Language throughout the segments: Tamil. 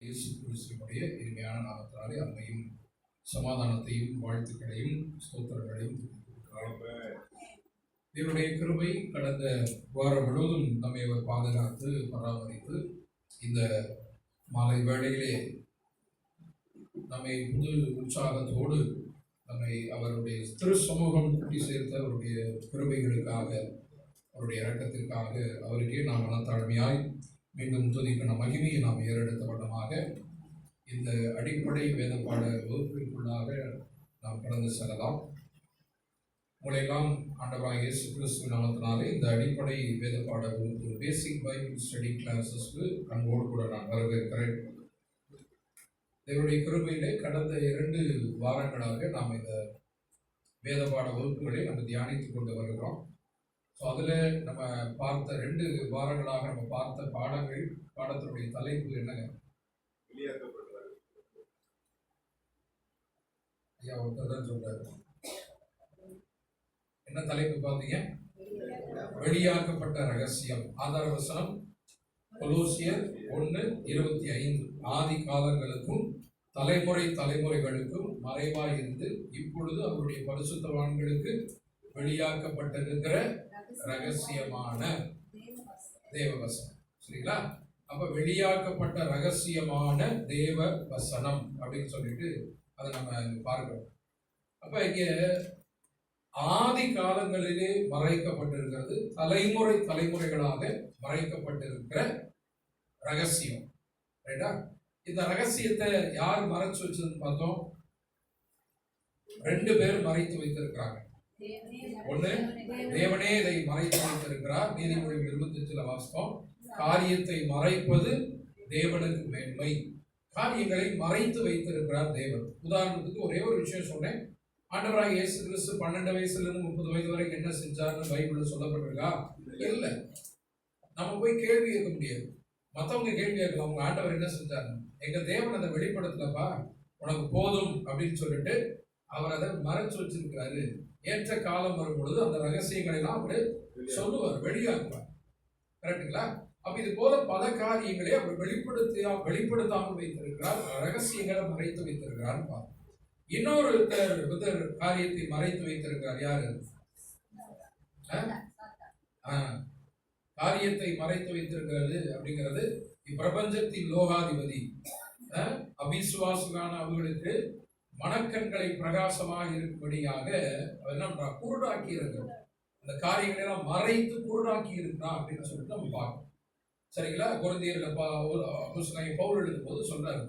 இயேசு கிறிஸ்துவினுடைய இனிமையான நாமத்தினாலே அன்னையும் சமாதானத்தையும் வாழ்த்துக்களையும் ஸ்தோத்திரங்களையும் இவருடைய கிருபை கடந்த வாரம் முழுவதும் நம்மை அவர் பாதுகாத்து பராமரித்து இந்த மாலை வேளையிலே நம்மை புது உற்சாகத்தோடு நம்மை அவருடைய திரு சமூகம் கூட்டி சேர்த்த அவருடைய கிருபைகளுக்காக அவருடைய இரக்கத்திற்காக அவருக்கே நாம் மனத்தாழ்மையாய் மீண்டும் துதிக்கிற மகிமையை நாம் ஏறெடுத்த வண்ணமாக இந்த அடிப்படை வேதப்பாட வகுப்பிற்குள்ளாக நாம் கடந்து செல்லலாம். உங்களையெல்லாம் ஆண்டவராகிய இயேசு கிறிஸ்துவின் நாமத்தினாலே இந்த அடிப்படை வேதப்பாட வகுப்பு பேசிக் பைபிள் ஸ்டடி கிளாஸஸ்க்கு அன்போடு கூட நான் வரவேற்கிறேன். இதனுடைய கிருபையிலே கடந்த 2 வாரங்களாக நாம் இந்த வேதப்பாட வகுப்புகளை நம்ம தியானித்து கொண்டு வருகிறோம். ஸோ அதில் நம்ம பார்த்த 2 வாரங்களாக நம்ம பார்த்த பாடத்தினுடைய தலைப்பு என்னங்க? ஐயா ஒருத்தர் தான் சொல்றாரு. என்ன தலைப்பு பார்த்தீங்க? வெளியாக்கப்பட்ட ரகசியம். ஆதார வசனம் கொலோசியர் 1:25. ஆதி காலங்களுக்கும் தலைமுறைகளுக்கும் மறைவாய் இருந்து இப்பொழுது அவருடைய பரிசுத்தவான்களுக்கு வெளியாக்கப்பட்டிருக்கிற ரகசியமான தேவ வசனம். சரிங்களா? அப்ப வெளியாக்கப்பட்ட ரகசியமான தேவ வசனம் அப்படின்னு சொல்லிட்டு அதை நம்ம பார்க்கிறோம். அப்ப இங்க ஆதி காலங்களிலே மறைக்கப்பட்டிருக்கிறது, தலைமுறைகளாக மறைக்கப்பட்டிருக்கிற ரகசியம். ரைட்டா? இந்த ரகசியத்தை யார் மறைச்சு வச்சதுன்னு பார்த்தோம். 2 பேர் மறைத்து வைத்திருக்கிறாங்க. ஒண்ணு, தேவனே இதை மறைத்து வைத்திருக்கிறார். நீதிமொழி 25 வாசிப்போம். காரியத்தை மறைப்பது தேவனுக்கு மேன்மை. காரியங்களை மறைத்து வைத்திருக்கிறார் தேவன். உதாரணத்துக்கு ஒரே ஒரு விஷயம் சொன்னேன். ஆண்டவராகிய இயேசு கிறிஸ்து 12 வயசுலேருந்து 30 வயது வரைக்கும் என்ன செஞ்சார்னு பைபிள்ல சொல்லப்பட்டிருக்கா? இல்லை. நம்ம போய் கேள்வி கேட்க முடியாது. மற்றவங்க கேள்வி கேட்கலாம், உங்க ஆண்டவர் என்ன செஞ்சாரு? எங்க தேவன் அதை வெளிப்படுத்தலப்பா, உனக்கு போதும் அப்படின்னு சொல்லிட்டு அவர் அதை மறைச்சு வச்சிருக்கிறாரு. ஏற்ற காலம் வரும் பொழுது அந்த ரகசியங்களை எல்லாம் அவரு சொல்லுவார், வெளியாக்குவார். கரெக்டுங்களா? அப்ப இது போல பல காரியங்களை அவர் வெளிப்படுத்தாமல் வைத்திருக்கிறார், ரகசியங்களை மறைத்து வைத்திருக்கிறார். இன்னொரு காரியத்தை மறைத்து வைத்திருக்கிறார். யாரு? காரியத்தை மறைத்து வைத்திருக்கிறது அப்படிங்கிறது இப்பிரபஞ்சத்தின் லோகாதிபதி அவிசுவாசமான அவர்களுக்கு மனக்கண்களை பிரகாசமாக இருக்கும்படியாக என்ன குருடாக்கி இருக்கிறோம். அந்த காரியங்களை எல்லாம் மறைத்து குருடாக்கி இருக்கிறான் அப்படின்னு சொல்லிட்டு நம்ம பார்க்கணும். சரிங்களா? கொரிந்தியர்ல பவுல் எழுதும் போது சொல்றாரு,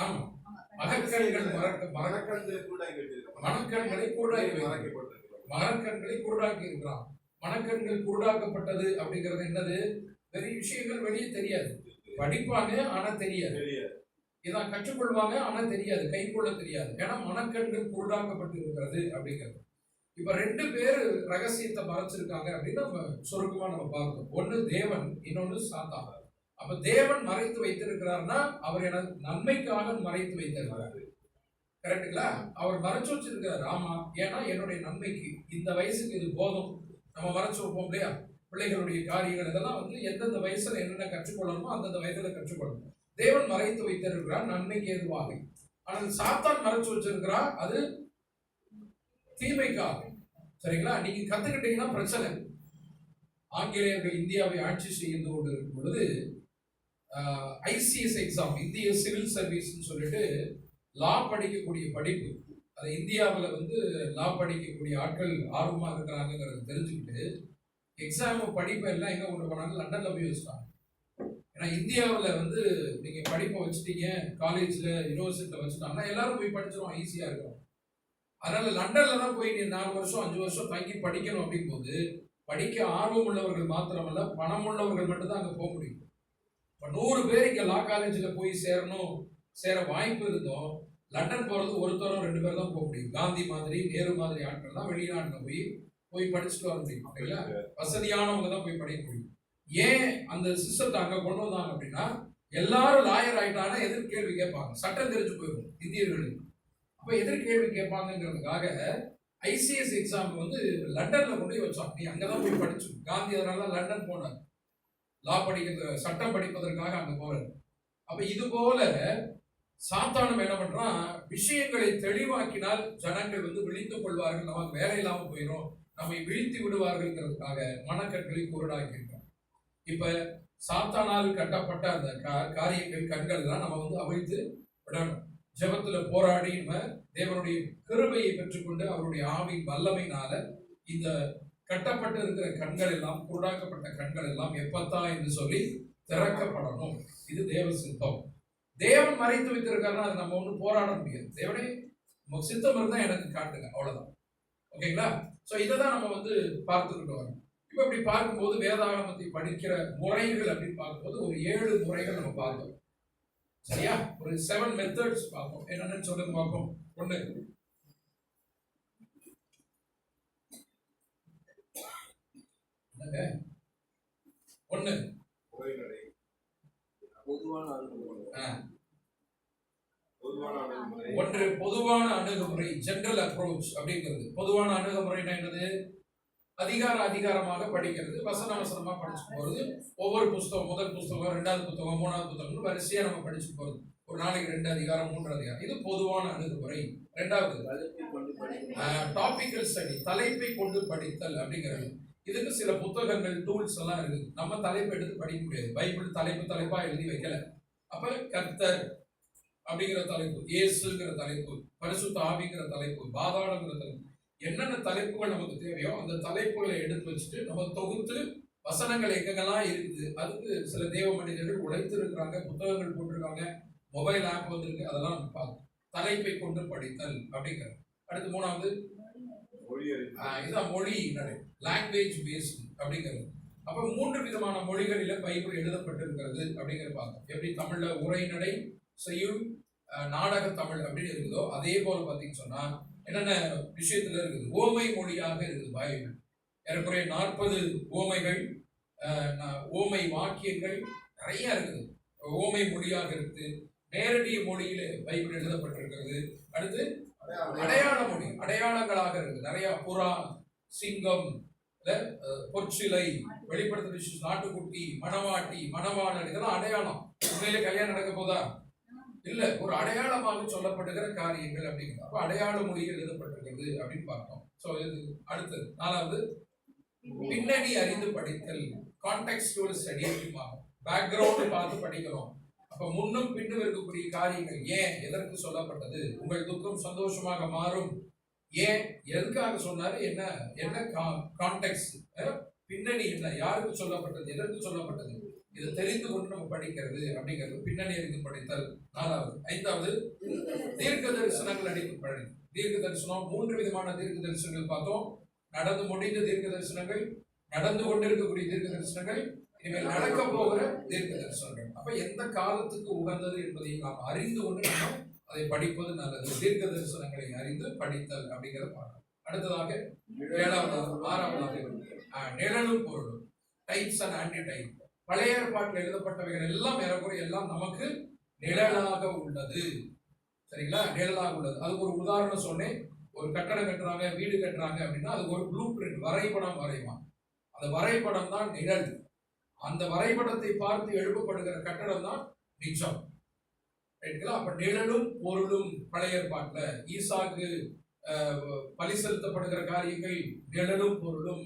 ஆமா, மனக்கண்களை குருடாக்கி இருக்கிறான். மனக்கண்கள் குருடாக்கப்பட்டது அப்படிங்கிறது என்னது? பெரிய விஷயங்கள் வெளியே தெரியாது. படிப்பாங்க ஆனா தெரியாது. இதான் கற்றுக்கொள்வாங்க ஆனா தெரியாது, கை கொள்ள தெரியாது. ஏன்னா மனக்கண்கள் குருடாக்கப்பட்டு இருக்கிறது அப்படிங்கிறது. இப்ப 2 பேர் ரகசியத்தை மறைச்சிருக்காங்க அப்படின்னு நம்ம சுருக்கமா நம்ம பார்த்தோம். ஒண்ணு தேவன், இன்னொன்னு சாத்தான். அப்ப தேவன் மறைத்து வைத்திருக்கிறார்னா அவர் எனக்கு நன்மைக்காக மறைத்து வைத்திருக்கிறாரு. கரெக்டுங்களா? அவர் மறைச்சு வச்சிருக்கிறார். ஆமா, ஏன்னா என்னுடைய நன்மைக்கு இந்த வயசுக்கு இது போதும். நம்ம மறைச்சு வைப்போம் இல்லையா? பிள்ளைகளுடைய காரியங்கள் இதெல்லாம் எந்தெந்த வயசுல என்னென்ன கற்றுக்கொள்ளணுமோ அந்தந்த வயதுல கற்றுக்கொள்ளணும். தேவன் மறைத்து வைத்திருக்கிறார் நன்மைக்கு ஏதுவாக. ஆனால் சாத்தான் மறைச்சு வச்சிருக்கிறார் அது தீமைக்காக. சரிங்களா? நீங்க கத்துக்கிட்டீங்கன்னா பிரச்சனை. ஆங்கிலேயர்கள் இந்தியாவை ஆட்சி செய்து கொண்டு இருக்கும் பொழுது ICS எக்ஸாம், இந்திய சிவில் சர்வீஸ் சொல்லிட்டு லா படிக்கக்கூடிய படிப்பு, அது இந்தியாவில் லா படிக்கக்கூடிய ஆட்கள் ஆர்வமாக இருக்கிறாங்கிறத தெரிஞ்சுக்கிட்டு எக்ஸாம் படிப்பை எல்லாம் எங்க கொண்டு போனாங்க? லண்டன்ல போய் வச்சுட்டாங்க. ஏன்னா இந்தியாவில் நீங்க படிப்பை வச்சுட்டீங்க, காலேஜ்ல யூனிவர்சிட்டியில வச்சுட்டாங்கன்னா எல்லாரும் போய் படிச்சிடும், ஈஸியா இருக்கும். அதனால லண்டன்ல தான் போய் நீ 4 வருஷம் 5 வருஷம் தங்கி படிக்கணும். அப்படிங்கும் போது படிக்க ஆர்வம் உள்ளவர்கள் மாத்திரமல்ல, பணம் உள்ளவர்கள் மட்டும்தான் அங்க போக முடியும். இப்போ 100 பேர் இங்க லா காலேஜ்ல போய் சேர வாய்ப்பு இருந்தோம். லண்டன் போறது ஒருத்தரோ 2 பேர் தான் போக முடியும். காந்தி மாதிரி, நேரு மாதிரி ஆட்கள் தான் வெளிநாட்டுல போய் படிச்சுட்டு வர முடியும். இல்லையா? வசதியானவங்க தான் போய் படிக்க முடியும். ஏன் அந்த சிஸ்டத்தை அங்க கொண்டு வந்தாங்க அப்படின்னா, எல்லாரும் லாயர் ஆயிட்டாங்கன்னா எதிர்கேள்வி கேட்பாங்க, சட்டம் தெரிஞ்சு போயிடும் இந்தியர்களுக்கு. அப்ப எதிர்கேள்வி கேட்பாங்கிறதுக்காக ICS எக்ஸாம் லண்டன்ல கொண்டு போய் வச்சான். நீ அங்கதான் போய் படிச்சு. காந்தி அதனால லண்டன் போனார். லா படிக்கிறது, சட்டம் படிப்பதற்காக அங்க போறாரு. அப்ப இது போல சாத்தானும் என்ன பண்றான், விஷயங்களை தெளிவாக்கினால் ஜனங்கள் விழித்துக் கொள்வார்கள், நமக்கு வேலை இல்லாம போயிடும், நம்மை வீழ்த்தி விடுவார்கள்ங்கிறதுக்காக மனக்கண்களை குருடாக்கின்றான். இப்ப சாத்தானால் கட்டப்பட்ட அந்த காரியங்கள், கண்கள் தான் நம்ம அவிழ்த்து விடணும். ஜெபத்துல போராடி நம்ம தேவனுடைய கிருபையை பெற்றுக்கொண்டு அவருடைய ஆவின் வல்லமையினால இந்த கட்டப்பட்டு இருக்கிற கண்கள் எல்லாம், குருடாக்கப்பட்ட கண்கள் எல்லாம் எப்பத்தா என்று சொல்லி திறக்கப்படணும். இது தேவ சித்தம். தேவன் மறைத்து வைத்திருக்காருன்னா அது நம்ம ஒன்றும் போராட முடியாது. தேவனே உங்க சித்தம் இருந்தா எனக்கு காட்டுங்க, அவ்வளவுதான். ஓகேங்களா? ஸோ இதை தான் நம்ம பார்த்துக்கிட்டு வரோம். இப்போ இப்படி பார்க்கும்போது வேதாகமத்தை படிக்கிற முறைகள் அப்படின்னு பார்க்கும்போது ஒரு 7 முறைகள் நம்ம பார்த்தோம். சரியா? ஒரு 7 மெத்தட்ஸ் பார்ப்போம். என்னன்னு சொல்லுங்க பார்ப்போம். ஒண்ணு, பொதுவான அணுகுமுறை, ஜெனரல் அப்ரோச் அப்படிங்கிறது. பொதுவான அணுகுமுறைனா என்னது? அதிகாரமாக படிக்கிறது, வசனமா படிச்சு போறது. ஒவ்வொரு புஸ்தகம், முதல் புஸ்தகம், 2வது புத்தகம், 3வது புத்தகம் வரிசையா நம்ம படிச்சு போறது. ஒரு நாளைக்கு 2 அதிகாரம், 3 அதிகாரம். இது பொதுவான அணுகுமுறை. 2வது டாபிக்கல் ஸ்டடி, தலைப்பை கொண்டு படித்தல் அப்படிங்கிறது. இதுக்கு சில புத்தகங்கள், டூல்ஸ் எல்லாம் இருக்குது. நம்ம தலைப்பு எடுத்து படிக்க முடியாது. பைபிள் தலைப்பா எழுதி வைக்கல. அப்ப கர்த்தர் அப்படிங்கிற தலைப்பு, இயேசுங்கிற தலைப்பு, பரிசுத்த ஆவிங்கிற தலைப்பு, பாதாளங்கிற தலைப்பு, என்னென்ன தலைப்புகள் நமக்கு தேவையோ அந்த தலைப்புகளை எடுத்து வச்சுட்டு நம்ம தொகுத்து வசனங்கள் எங்கெங்கெல்லாம் இருக்குது, அதுக்கு சில தேவ மனிதர்கள் உழைத்து இருக்கிறாங்க, புத்தகங்கள் போட்டிருக்காங்க, மொபைல் ஆப் இருக்கு, அதெல்லாம் நம்ம பார்க்கணும். தலைப்பை கொண்டு படித்தல் அப்படிங்கிறது. அடுத்து 3வது இதான் மொழி நடை, லாங்குவேஜ் பேஸ்ட் அப்படிங்கிறது. அப்ப 3 விதமான மொழிகளில பைபிள் எழுதப்பட்டிருக்கிறது அப்படிங்கிற பார்த்தோம். எப்படி தமிழ்ல உரைநடை, செய்யுள், நாடக தமிழ் அப்படின்னு இருக்குதோ அதே போல பார்த்தீங்கன்னு சொன்னா என்னென்ன விஷயத்துல இருக்குது, ஓமை மொழியாக இருக்குது பைபிள். ஏறக்குறைய 40 ஓமைகள், ஓமை வாக்கியங்கள் நிறைய இருக்குது. ஓமை மொழியாக இருக்குது. நேரடி மொழியில பைபிள் எழுதப்பட்டிருக்கிறது. அடுத்து அடையாள மொழி, அடையாளங்களாக இருக்கு நிறைய. புறா, சிங்கம், பொற்சிலை, வெளிப்படுத்த விஷயம், நாட்டுக்குட்டி, மணவாட்டி, மணவாளன், இதெல்லாம் அடையாளம். உண்மையிலே கல்யாணம் நடக்க போதா? இல்ல, ஒரு அடையாளமாக சொல்லப்படுகிற காரியங்கள் அப்படிங்கிறது. அப்ப அடையாள மொழிகள் எழுதப்பட்டிருக்கிறது அப்படின்னு பார்த்தோம். சோ இது அடுத்தது 4வது பின்னணி அறிந்து படித்தல், கான்டெக்ஸ்டுவல் ஸ்டடி அப்படிம்பாங்க. பேக்ரவுண்ட் பார்த்து படிக்கிறோம். அப்ப முன்னும் பின்னும் இருக்கக்கூடிய காரியங்கள், ஏன் எதற்கு சொல்லப்பட்டது, உங்கள் துக்கம் சந்தோஷமாக மாறும், ஏன் எதுக்காக சொன்னாரு, என்ன என்ன கான்டெக்ஸ்ட், பின்னணி என்ன, யாருக்கு சொல்லப்பட்டது, எதற்கு சொல்லப்பட்டது, இதை தெரிந்து கொண்டு நம்ம படிக்கிறது அப்படிங்கிறது பின்னணி அறிந்து படித்தல் 4வது. 5வது தீர்க்க தரிசனங்கள் அடிப்படை. தீர்க்க தரிசனம் 3 விதமான தீர்க்க தரிசனங்கள் பார்த்தோம். நடந்து முடிந்த தீர்க்க தரிசனங்கள், நடந்து கொண்டிருக்கக்கூடிய தீர்க்க தரிசனங்கள், இனிமேல் நடக்க போகிற தீர்க்க தரிசனங்கள். அப்ப எந்த காலத்துக்கு உகந்தது என்பதை நாம் அறிந்து கொண்டு நம்ம அதை படிப்பது நல்லது. தீர்க்க தரிசனங்களை அறிந்து படித்தல் அப்படிங்கிறத பார்க்கணும். அடுத்ததாக 6வது நிழலும் பொருளும், டைப்ஸ் அண்ட் ஆன்டி டைப். பழைய ஏற்பாட்டில் எழுதப்பட்டவைகள் எல்லாம் ஏறக்குறைய எல்லாம் நமக்கு நிழலாக உள்ளது. சரிங்களா? நிழலாக உள்ளது. அதுக்கு ஒரு உதாரணம் சொன்னேன். ஒரு கட்டடம் கட்டுறாங்க, வீடு கட்டுறாங்க அப்படின்னா அதுக்கு ஒரு ப்ளூ பிரிண்ட், வரைபடம் வரைவான். அந்த வரைபடம் தான் நிழல். அந்த வரைபடத்தை பார்த்து எழுப்பப்படுகிற கட்டடம் தான் நிஜம். ரைட்டுங்களா? அப்ப நிழலும் பொருளும் பழைய ஏற்பாட்டில் ஈசாக்கு பலி செலுத்தப்படுகிற காரியங்கள் நிழலும் பொருளும்.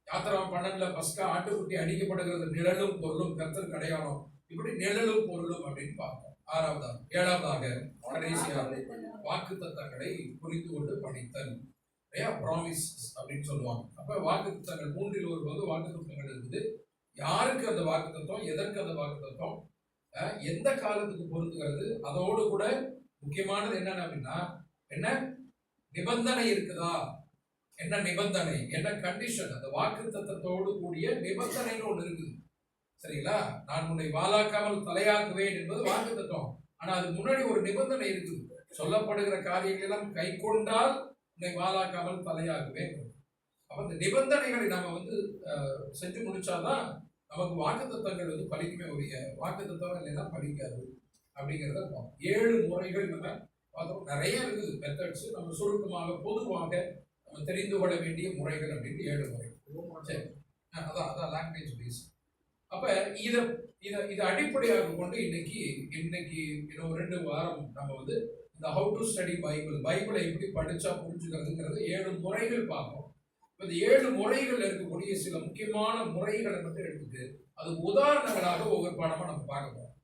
யாத்திராம் 12 பஸ்கா ஆட்டுக்குட்டி அடிக்கப்படுகிறது நிழலும் பொருளும், கர்த்தர் அடையாளம். இப்படி நிழலும் பொருளும் அப்படின்னு பார்ப்போம். 6வது. 7வதாக கடைசியாக வாக்கு தத்தங்களை புரிந்து கொண்டு படித்தல், ப்ராமிஸ் அப்படின்னு சொல்லுவாங்க. அப்ப வாக்கு தத்தங்கள் 3ல் ஒரு பங்கு வாக்கு தத்தங்கள் இருக்குது. யாருக்கு அந்த வாக்கு தத்துவம், எதற்கு அந்த வாக்கு தத்துவம், எந்த காலத்துக்கு பொருந்துகிறது, அதோடு கூட முக்கியமானது என்னன்னு அப்படின்னா, என்ன நிபந்தனை இருக்குதா, என்ன நிபந்தனை, என்ன கண்டிஷன், அந்த வாக்கு தத்தத்தோடு கூடிய நிபந்தனைன்னு ஒண்ணு இருக்குது. சரிங்களா? நான் உன்னை வாலாக்காமல் தலையாக்குவேன் என்பது வாக்கு தத்துவம். ஆனா அது முன்னாடி ஒரு நிபந்தனை இருக்குது. சொல்லப்படுகிற காரியங்கள் எல்லாம் கை கொண்டால் உன்னை வாலாக்காமல் தலையாக்குவேன். அப்ப அந்த நிபந்தனைகளை நாம செஞ்சு முடிச்சாதான் நமக்கு வாக்கு தத்துவங்கள் பலிக்குமே உரிய. வாக்கு தத்துவம் இல்லைன்னா பலிக்காது அப்படிங்கிறத 7 முறைகள் நம்ம பார்த்தோம். நிறைய இருக்குது மெத்தட்ஸ். நம்ம சுருக்கமாக பொதுவாக நம்ம தெரிந்து கொள்ள வேண்டிய முறைகள் அப்படின்னு 7 முறை. சரி, அதான் லாங்குவேஜ் பேஸ். அப்ப இத இத இதை அடிப்படையாக கொண்டு இன்னைக்கு இன்னும் 2 வாரம் நம்ம வந்து இந்த ஹவு டு ஸ்டடி பைபிளை எப்படி படிச்சா புரிஞ்சுக்கிறதுங்கிறது 7 முறைகள் பார்ப்போம். இந்த 7 முறைகள் இருக்கக்கூடிய சில முக்கியமான முறைகளை மட்டும் எடுத்துட்டு அது உதாரணங்களாக ஒவ்வொரு பாடமா நம்ம பார்க்க போறோம்.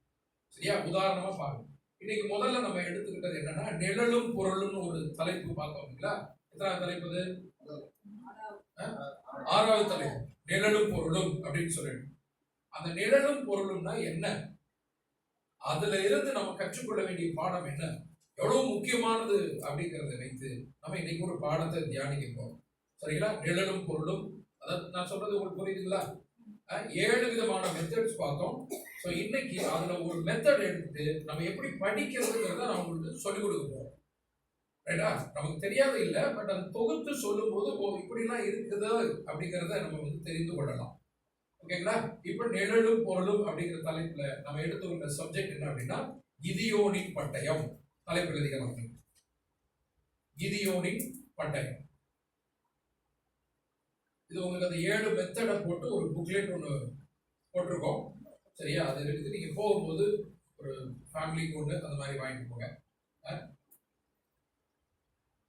சரியா? உதாரணமா பார்க்கணும். இன்னைக்கு முதல்ல நம்ம எடுத்துக்கிட்டது என்னன்னா நிழலும் பொருளும் ஒரு தலைப்பு பார்த்தோம்ங்களா? எத்தனாவது தலைப்பு? 6வது தலைப்பு, நிழலும் பொருளும் அப்படின்னு சொல்லிட்டு. அந்த நிழலும் பொருளும்னா என்ன, அதுல இருந்து நம்ம கற்றுக்கொள்ள வேண்டிய பாடம் என்ன, எவ்வளவு முக்கியமானது அப்படிங்கிறத வைத்து நம்ம இன்னைக்கு ஒரு பாடத்தை தியானிக்க போறோம். சரிங்களா? நிழலும் பொருளும், அதாவது நான் சொல்றது உங்களுக்கு புரியுதுங்களா? 7 விதமான மெத்தட்ஸ் பார்த்தோம். ஸோ இன்னைக்கு அதுல ஒரு மெத்தட் எடுத்துட்டு நம்ம எப்படி படிக்கிறதுங்கிறத நான் உங்களுக்கு சொல்லிக் கொடுக்க போறோம். ரைட்டா? நமக்கு தெரியாது இல்லை, பட் அது தொகுத்து சொல்லும் போது இப்படிலாம் இருக்குது அப்படிங்கிறத நம்ம வந்து தெரிந்து கொள்ளலாம். ஓகேங்களா? இப்ப நிழலும் பொருளும் அப்படிங்கிற தலைப்புல நம்ம எடுத்துக்கொண்ட சப்ஜெக்ட் என்ன அப்படின்னா கிதியோனின் பட்டயம். தலைப்பு எழுதிக்கலாம். கிதியோனின் பட்டயம். இது உங்களுக்கு அந்த 7 மெத்தடை போட்டு ஒரு புக்லெட் ஒன்று போட்டிருக்கோம். சரியா? அது இருக்குது. நீங்க போகும்போது ஒரு ஃபேமிலிக்கு ஒன்று அந்த மாதிரி வாங்கிட்டு போங்க.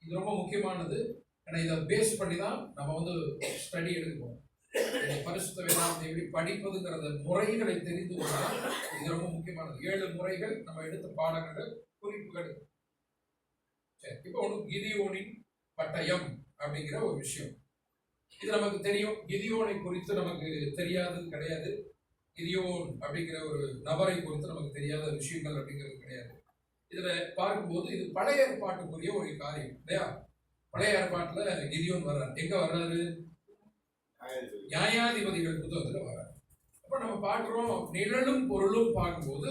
இது ரொம்ப முக்கியமானது. ஏன்னா இதை பேஸ் பண்ணி தான் நம்ம வந்து ஸ்டடி எடுக்கணும். பரிசுத்த வேதாந்தத்தை எப்படி படிப்பதுங்கிறத முறைகளை தெரிந்து கொண்டால் இது ரொம்ப முக்கியமானது. 7 முறைகள் நம்ம எடுத்த பாடங்கள், குறிப்புகள். சரி, இப்போ ஒன்று கிதியோனின் பட்டயம் அப்படிங்கிற ஒரு விஷயம். இது நமக்கு தெரியும். கிதியோனை குறித்து நமக்கு தெரியாதது கிடையாது. கிதியோன் அப்படிங்கிற ஒரு நபரை குறித்து நமக்கு தெரியாத விஷயங்கள் அப்படிங்கிறது கிடையாது. இதுல பார்க்கும்போது இது பழைய ஏற்பாட்டுக்குரிய ஒரு காரியம் இல்லையா? பழைய ஏற்பாட்டுல கிதியோன் வர்றாரு. எங்க வர்றாரு? நியாயாதிபதிகள் புத்தகத்துல வர்றாரு. அப்ப நம்ம பார்க்கிறோம் நிழலும் பொருளும் பார்க்கும்போது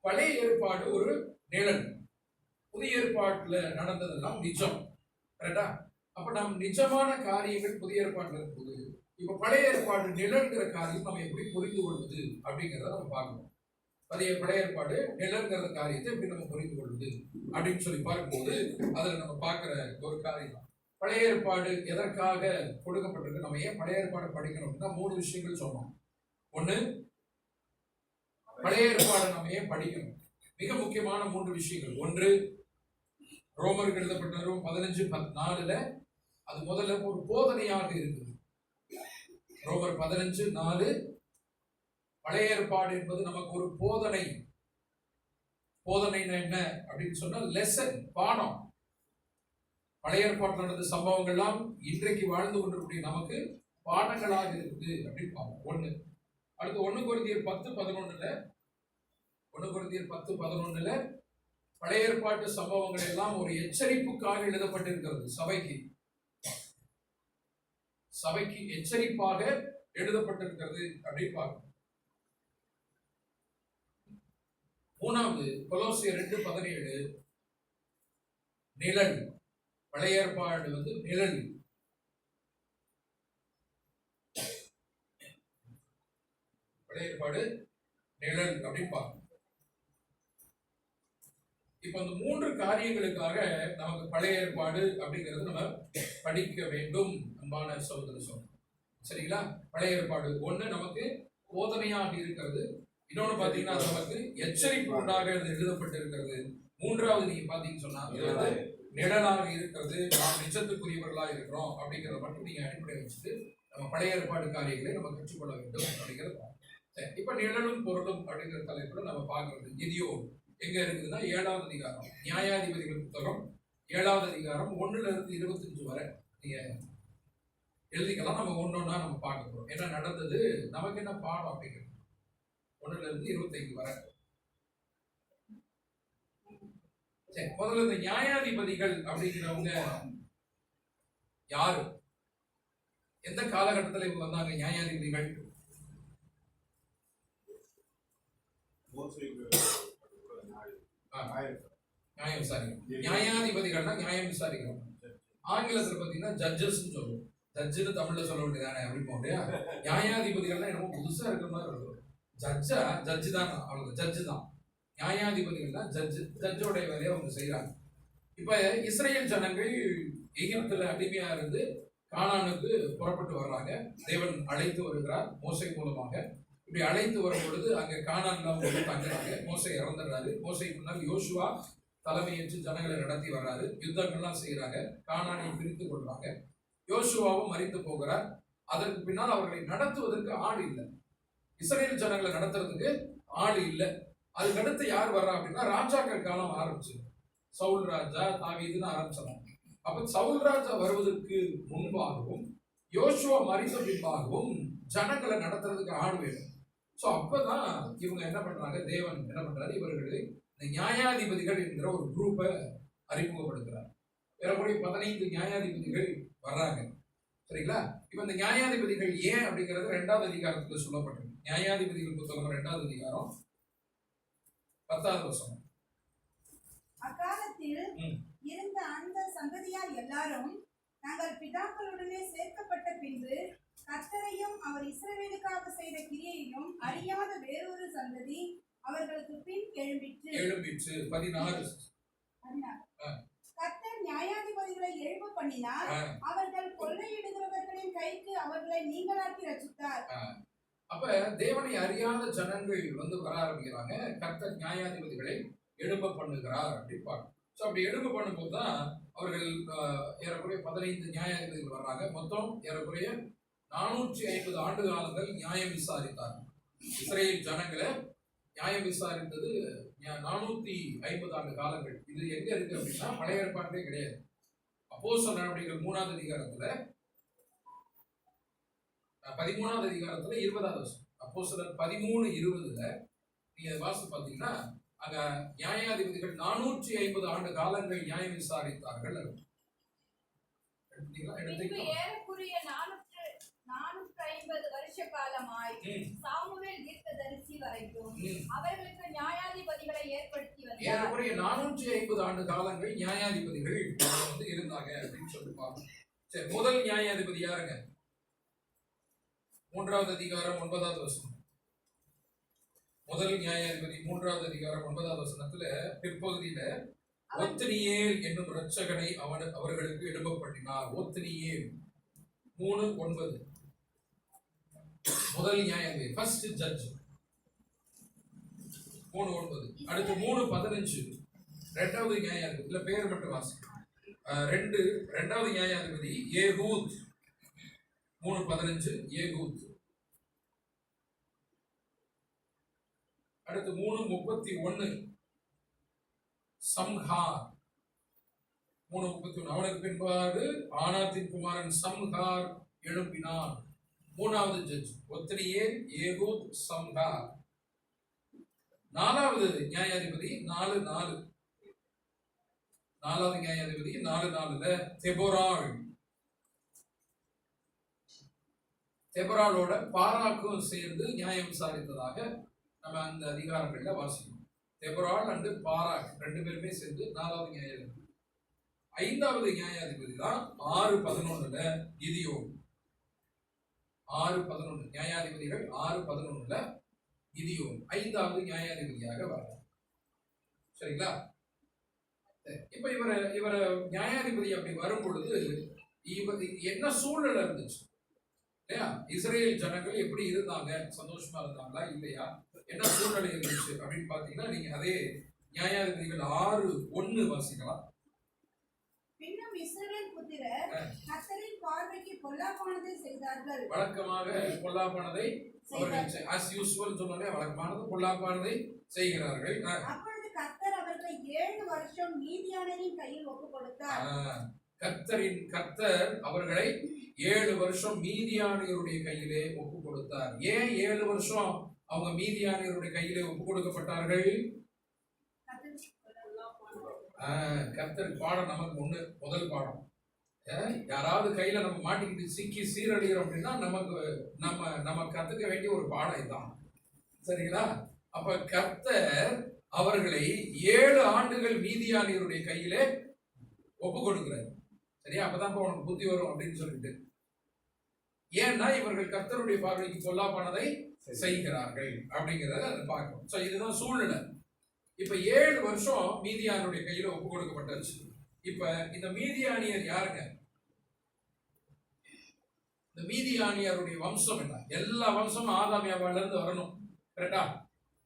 பழைய ஏற்பாடு ஒரு நிழல், புதிய ஏற்பாட்டுல நடந்ததெல்லாம் நிஜம். கரெக்டா? அப்ப நம்ம நிஜமான காரியங்கள் புதிய ஏற்பாட்டுல இருக்கும்போது இப்ப பழைய ஏற்பாடு நிழல்கிற காரியம் நம்ம எப்படி புரிந்து கொள்வது அப்படிங்கிறத நம்ம பார்க்கணும். பழைய ஏற்பாடு நிழல்கிற காரியத்தை எப்படி நம்ம புரிந்து கொள்வது அப்படின்னு சொல்லி பார்க்கும்போது அதுல நம்ம பார்க்கிற ஒரு காரியம் தான் பழைய ஏற்பாடு எதற்காக கொடுக்கப்பட்டிருக்கு. நம்ம ஏன் பழைய ஏற்பாடு படிக்கணும் அப்படின்னா 3 விஷயங்கள் சொன்னோம். ஒண்ணு, பழைய ஏற்பாடு நம்ம ஏன் படிக்கணும், மிக முக்கியமான 3 விஷயங்கள். ஒன்று, ரோமருக்கு எழுதப்பட்ட 15:4 அது முதல்ல ஒரு போதனையாக இருக்குது. ரோமர் 15:4 பழைய ஏற்பாடு என்பது நமக்கு ஒரு போதனை. போதனைன்னா என்ன அப்படின்னு சொன்னா லெசன், பாடம். பழைய ஏற்பாட்டில் நடந்த சம்பவங்கள்லாம் இன்றைக்கு வாழ்ந்து கொண்டிருக்கூடிய நமக்கு பாடங்களாக இருக்குது அப்படின்னு பார்ப்போம். ஒண்ணு. அடுத்து 1 கொரிந்தியர் 10:11 பழைய ஏற்பாட்டு சம்பவங்கள் எல்லாம் ஒரு எச்சரிப்புக்காக எழுதப்பட்டிருக்கிறது. சபைக்கு எச்சரிப்பாக எழுதப்பட்டிருக்கிறது அப்படின்னு பார்க்கணும். 3வது, கொலோசியர் 2:17 நிழல். பழைய ஏற்பாடு வந்து நிழல். பழைய ஏற்பாடு நிழல் அப்படின்னு பார்க்கணும். இப்ப இந்த 3 காரியங்களுக்காக நமக்கு பழைய ஏற்பாடு அப்படிங்கிறது நம்ம படிக்க வேண்டும் அன்பான சகோதர சகோதரி. சரிங்களா? பழைய ஏற்பாடு ஒண்ணு நமக்கு போதனையாக இருக்கிறது. இன்னொன்னு பாத்தீங்கன்னா நமக்கு எச்சரிப்பு உண்டாக எழுதப்பட்டு இருக்கிறது. 3வது நீங்க பாத்தீங்கன்னு சொன்னா நிழலாக இருக்கிறது. நாம் நிச்சயத்துக்குரியவர்களாக இருக்கிறோம் அப்படிங்கிறத மட்டும் நீங்க அடிப்படை வச்சுட்டு நம்ம பழைய ஏற்பாடு காரியங்களை நம்ம கற்றுக்கொள்ள வேண்டும் அப்படிங்கிறது. இப்ப நிழலும் பொருளும் அப்படிங்கிற தலைப்புல நம்ம பார்க்கறது கிதியோன் எங்க இருக்குதுன்னா 7வது அதிகாரம், நியாயாதிபதிகள் புத்தகம் 7வது அதிகாரம் 1-25 வரை நீங்க எழுதிக்கலாம். நம்ம ஒன்னொன்னா நம்ம பார்க்க போறோம். என்ன நடந்தது, நமக்கு என்ன பாடம் அப்படிங்கிறது. 1-25 வரை. சரி, முதல்ல இந்த நியாயாதிபதிகள் அப்படிங்கிறவங்க யாரு, எந்த காலகட்டத்தில் இவங்க வந்தாங்க? நியாயாதிபதிகள் நியாயம் விசாரிக்கணும். நியாயாதிபதிகள்னா நியாயம் விசாரிக்கணும். ஆங்கிலத்தில் பார்த்தீங்கன்னா ஜட்ஜஸ் சொல்லுவோம். ஜட்ஜுன்னு தமிழ்ல சொல்ல வேண்டியதானே அப்படின்னு போட்டியா? நியாயாதிபதிகள்னா என்னமோ புதுசா இருக்கிற மாதிரி இருக்கும். ஜட்ஜு தான், அவங்க ஜட்ஜு தான். நியாயாதிபதிகள்னா ஜட்ஜோடைய வேலையை அவங்க செய்யறாங்க. இப்ப இஸ்ரேல் ஜனங்கள் எகிப்துல அடிமையா இருந்து கானானுக்கு புறப்பட்டு வர்றாங்க. தேவன் அழைத்து வருகிறார் மோசே மூலமாக. இப்படி அழைத்து வரும் பொழுது அங்க கானான்ல அவங்க தங்குறாங்க. மோசே இறந்துடுறாரு. மோசைக்கு முன்னால் யோசுவா தலைமையேற்று ஜனங்களை நடத்தி வர்றாரு. யுத்தங்கள்லாம் செய்யறாங்க. கானானை பிரித்து கொள்றாங்க. யோசுவாவும் மரித்து போகிறார். அதற்கு பின்னால் அவர்களை நடத்துவதற்கு ஆள் இல்லை. இஸ்ரேல் ஜனங்களை நடத்துறதுக்கு ஆள் இல்லை. அதுக்கடுத்து யார் வர்றா அப்படின்னா ராஜாக்கள் காலம் ஆரம்பிச்சு. சவுல் ராஜா, தாவீதுன்னு ஆரம்பிச்சாங்க. அப்ப சவுல் ராஜா வருவதற்கு முன்பாகவும் யோசுவா மரித்த பின்பாகவும் ஜனங்களை நடத்துறதுக்கு ஆள் வேணும். ஸோ அப்பதான் இவங்க என்ன பண்றாங்க, தேவன் என்ன பண்றாரு, இவர்களை இந்த நியாயாதிபதிகள் என்கிற ஒரு குரூப்பை அறிமுகப்படுத்துறாரு. ஏறக்குறைய 15 நியாயாதிபதிகள் வர்றாங்க. சரிங்களா? இப்ப இந்த நியாயாதிபதிகள் ஏன் அப்படிங்கிறது 2வது அதிகாரத்துல சொல்லப்பட்டிருக்கு. நியாயாதிபதிகள் புத்தகம் 2வது அதிகாரம் 10வது வசனம். அக்காலத்தில் இருந்த அந்த சந்ததியார் எல்லாரும் தங்கள் பிதாக்களுடனே சேர்க்கப்பட்ட பின்பு கர்த்தரையும் அவர் இஸ்ரவேலுக்காக செய்த கிரியையையும் அறியாத வேறொரு சந்ததி அவர்களுக்கு பின் எழும்பிற்று. 16. கர்த்தர் நியாயாதிபதிகளை எழும்ப பண்ணினார். அவர்கள் கொள்ளையிடுகிறவர்களின் கைக்கு அவர்களை நீங்களாக்கி ரட்சித்தார். அப்ப தேவனை அறியாத ஜனங்கள் வர ஆரம்பிக்கிறாங்க. கர்த்தர் நியாயாதிபதிகளை எழும்ப பண்ணுகிறார் அப்படின்னு. ஸோ அப்படி எழும்ப பண்ணும்போது தான் அவர்கள் ஏறக்குறைய 15 நியாயாதிபதிகள் வர்றாங்க. மொத்தம் ஏறக்குறைய 450 ஆண்டு காலங்கள் நியாயம் விசாரித்தார்கள். இஸ்ரேல் ஜனங்களை நியாயம் விசாரித்தது 450 ஆண்டு காலங்கள். இது எங்க இருக்கு அப்படின்னா பழைய ஏற்பாட்டிலே கிடையாது. அப்போஸ்தலர் நடவடிக்கைகள் 3வது அதிகாரத்துல 13வது அதிகாரத்துல 20வது வசனம். அப்போஸ்தலர் 13:20 நீங்க வாசித்து பார்த்தீங்கன்னா அங்க நியாயாதிபதிகள் 450 ஆண்டு காலங்கள் நியாயம் விசாரித்தார்கள். ஏறக்குறைய 450 வருஷ காலமாய் சாமுவேல் தீர்க்கதரிசி வரைக்கும் அவர்களுக்கு நியாயாதிபதிகளை ஏற்படுத்தி வந்தார். ஏறக்குறைய 450 ஆண்டு காலங்கள் நியாயாதிபதிகள் இருந்தாங்க அப்படின்னு சொல்லிப்பாங்க. சரி, முதல் நியாயாதிபதி யாருங்க? 3வது அதிகாரம் 9வது வசனம். முதல் நியாயாதிபதி 3வது அதிகாரம் 9வது வசனத்துல பிற்பகுதியில ஒத்னியேல் என்னும் இரட்சகனை அவர்களுக்கு எழுப்பப்பட்டினார். ஒத்னியேல் 3:9 முதல் நியாயாதிபதி, ஃபர்ஸ்ட் ஜட்ஜ் 3:9. அடுத்து 3:15 இரண்டாவது நியாயாதிபதி. இல்ல பேர் மட்டும் வாசிக்க. 2வது நியாயாதிபதி ஏகூத் 3:15 ஏகூத். அடுத்து 3:31 சம்ஹார் 3:31. அவனுக்கு பின்பாடு ஆனாத்தின் குமாரன் சம்ஹார் எழுப்பினான். 3வது ஜட்ஜ் ஒத்னியேல், ஏகூத், சம்ஹார். 4வது நியாயாதிபதி 4:4. 4வது நியாயாதிபதி 4:4 தெபொராள். தெபொராளோட பாராக்கும் சேர்ந்து நியாயம் விசாரித்ததாக நம்ம அந்த அதிகாரங்கள்ல வாசிக்கணும். தெபொராள் அண்டு பாராக் 2 பேருமே சேர்ந்து 4வது நியாயாதிபதி. 5வது நியாயாதிபதி தான் 6:11 கிதியோன். 6:11 நியாயாதிபதிகள் 6:11 கிதியோன் 5வது நியாயாதிபதியாக வர்றார். சரிங்களா? இப்ப இவர் நியாயாதிபதி அப்படி வரும் பொழுது இவர் என்ன சூழ்நிலை இருந்துச்சு இல்லையா? இஸ்ரேல் ஜனங்கள் எப்படி இருந்தாங்க? சந்தோஷமா இருந்தாங்களா இல்லையா? என்ன சூழ்நிலை இருந்துச்சு அப்படின்னு பாத்தீங்கன்னா நீங்க அதே நியாயாதிபதிகள் 6:1 வாசிக்கலாம். பின்னும் இஸ்ரவேல் புத்திரர் கர்த்தரின் பார்வைக்கு பொல்லாப்பானதை செய்தார்கள். வழக்கமாக பொல்லாப்பானதை அவர்கள் as usual சொன்னாலே வழக்கமானது பொல்லாப்பானதை செய்கிறார்கள். அப்பொழுது கர்த்தர் அவர்களை 7 வருஷம் மீதியானரின் கையில் ஒப்புக் கொடுத்தார். கர்த்தர் அவர்களை 7 வருஷம் மீதியானியருடைய கையிலே ஒப்புக் கொடுத்தார். ஏன் 7 வருஷம் அவங்க மீதியானியருடைய கையிலே ஒப்புக் கொடுக்கப்பட்டார்கள்? கர்த்தர் பாடம் நமக்கு ஒண்ணு, முதல் பாடம். யாராவது கையில நம்ம மாட்டிக்கிட்டு சிக்கி சீரழிகிறோம் அப்படின்னா நம்ம கத்துக்க வேண்டிய ஒரு பாடம் இதுதான். சரிங்களா? அப்ப கர்த்தர் அவர்களை 7 ஆண்டுகள் மீதியானியருடைய கையிலே ஒப்பு கொடுக்கிறார். சரியா? அப்பதான் உனக்கு புத்தி வரும் அப்படின்னு சொல்லிட்டு. ஏன்னா இவர்கள் கர்த்தருடைய பார்வைக்கு பொல்லாப்பானதை செய்கிறார்கள் அப்படிங்கிறத பார்க்கணும். சோ இதுதான் சூழ்நிலை. இப்ப 7 வருஷம் மீதியானுடைய கையில ஒப்பு கொடுக்கப்பட்டாச்சு. இப்ப இந்த மீதியானியர் யாருங்க? இந்த மீதியானியருடைய வம்சம் என்ன? எல்லா வம்சமும் ஆதாமியாவால இருந்து வரணும், கரெக்டா?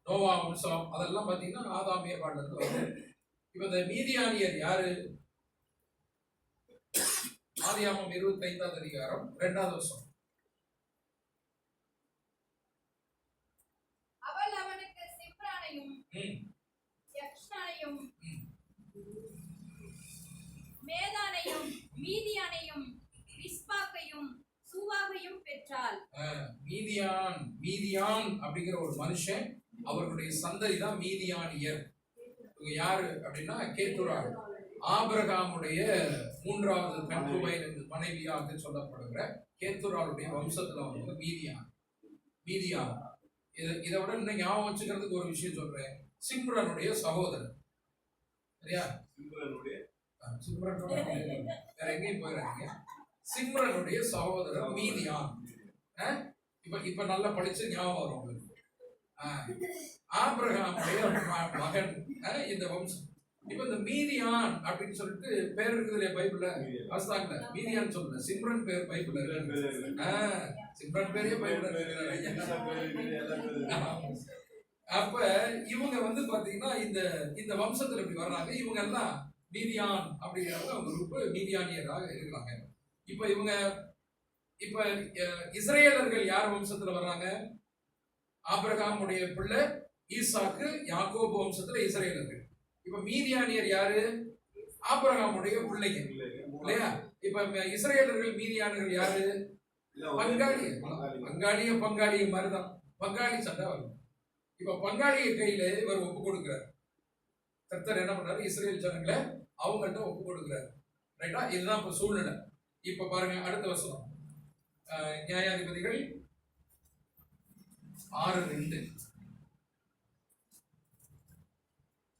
நோவா வம்சம் அதெல்லாம் பாத்தீங்கன்னா ஆதாமியாவால இருந்து வரணும். இப்ப இந்த மீதியானியர் யாரு? ஆதியாகமம் 25ஆம் அதிகாரம் 2வது வசனம். அவள் அவனுக்கு சிம்ரானையும் யக்ஷானையும் மேதானையும் மீதியானையும் பிஸ்பாக்கையும் சூவாகையும் பெற்றாள். மீதியான் அப்படிங்கிற ஒரு மனுஷன், அவர்களுடைய சந்ததி தான் மீதியானியர். இவங்க யாரு அப்படின்னா கேத்துராள், ஆபிரகாமுடைய 3வது கன்குபை மனைவியாக சொல்லப்படுகிற கேத்துராளுடைய வம்சத்துல வந்து மீதியான். இதை விட இன்னும் ஞாபகம் வச்சுக்கிறதுக்கு ஒரு விஷயம் சொல்றேன். சிம்ரனுடைய சகோதரர், சரியா? சிம்ரன் வேற எங்கேயும் போயிடாதீங்க. சிம்ரனுடைய சகோதரர் மீதியான். இப்ப நல்லா படிச்சு ஞாபகம் வரும் உங்களுக்கு. ஆபிரகாமுடைய மகன் இந்த வம்சம். இப்ப இந்த மீதியான் அப்படின்னு சொல்லிட்டு பேர் இருக்குது இல்லையா பைபிள்ல? வாசித்தாங்கல்ல, மீதியான் சொல்ல சிம்ரன் பேர் பைபிள்ல இருக்கு. சிம்ரன் பேரே பைபிள்ல இருக்கு. அப்ப இவங்க வந்து பாத்தீங்கன்னா இந்த வம்சத்துல இப்படி வர்றாங்க. இவங்க எல்லாம் மீதியான் அப்படிங்கிறவங்க அவங்க குரூப் மீதியானியராக இருக்கிறாங்க. இப்ப இஸ்ரேலர்கள் யார் வம்சத்துல வர்றாங்க? ஆபிரகாமுடைய பிள்ளை ஈசாக்கு, யாக்கோபு வம்சத்துல இஸ்ரேலர்கள். இப்ப மீதியானியர் யாரு? ஆபிரகாமுடைய பிள்ளைங்க இல்லையா? இப்ப இஸ்ரேலர்கள் மீதியானர்கள் யாரு? பங்காளிய மாதிரிதான், பங்காளி சண்டை வரும். இப்ப பங்காளிய கையில இவர் ஒப்பு கொடுக்கிறார். கர்த்தர் என்ன பண்றாரு? இஸ்ரேல் ஜனங்களை அவங்கள்ட்ட ஒப்பு கொடுக்கிறார். ரைட்டா? இதுதான் இப்ப சூழ்நிலை. இப்ப பாருங்க அடுத்த வசனம், நியாயாதிபதிகள் 6:2.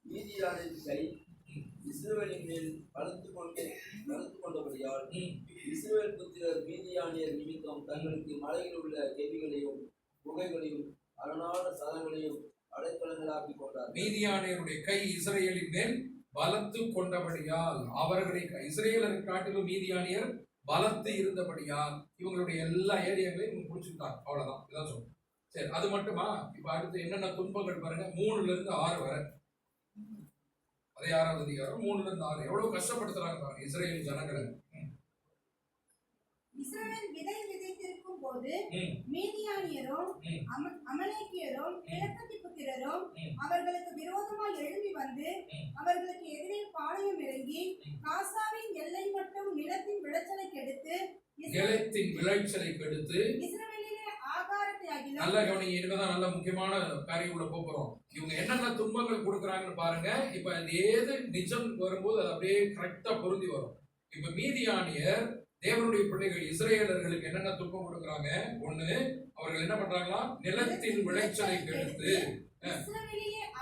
மீதியானின் கை இஸ்ரவேலின் மேல் பலத்து கொண்டபடியால் இஸ்ரவேல் புத்திரர் மீதியானியர் நிமித்தம் தங்களுக்கு மலையில் உள்ள கெபிகளையும் குகைகளையும் அரணான சதங்களையும் அடைக்கலங்களாக்கி கொண்டார். மீதியானியருடைய கை இஸ்ரேலின் மேல் பலத்து கொண்டபடியால், அவர்களை இஸ்ரேலரை காட்டிலும் மீதியானியர் பலத்து இருந்தபடியால் இவங்களுடைய எல்லா ஏரியாக்களையும் இவங்க பிடிச்சிட்டாங்க. அவ்வளவுதான், இதான் சொல்றேன். சரி, அது மட்டுமா? இப்ப அடுத்து என்னென்ன துன்பங்கள் பாருங்க. 3-6 வரை. அதே 6வது அதிகாரம் 3-6 எவ்வளவு கஷ்டப்படுத்துறாங்க பாருங்க இஸ்ரேல் ஜனங்களை. இஸ்ரவேல் விதை விதைத்திருக்கும் போது மீதியானியரும் அமலேக்கியரும் கிழக்கத்தி புத்திரரும் அவர்களுக்கு விரோதமாக எழும்பி வந்து அவர்களுக்கு எதிரே பாளையம் இறங்கி காசாவின் எல்லை மட்டும் நிலத்தின் விளைச்சலை கெடுத்து இஸ்ரவேலிலே ஆகாரத்தை ஆகிலும். நல்ல கவனிங்க, இனிமேதான் நல்ல முக்கியமான காரியம் உள்ள போறோம். இவங்க என்னென்ன துன்பங்கள் கொடுக்குறாங்கன்னு பாருங்க. இப்ப ஏது நிஜம் வரும்போது அது அப்படியே கரெக்டா பொருந்தி வரும். இப்ப மீதியானியர் தேவனுடைய பிள்ளைகள் இஸ்ரேலர்களுக்கு என்னென்ன துன்பம் கொடுக்குறாங்க? ஒண்ணு, அவர்கள் என்ன பண்றாங்களா? நிலத்தின் விளைச்சலை கெடுத்து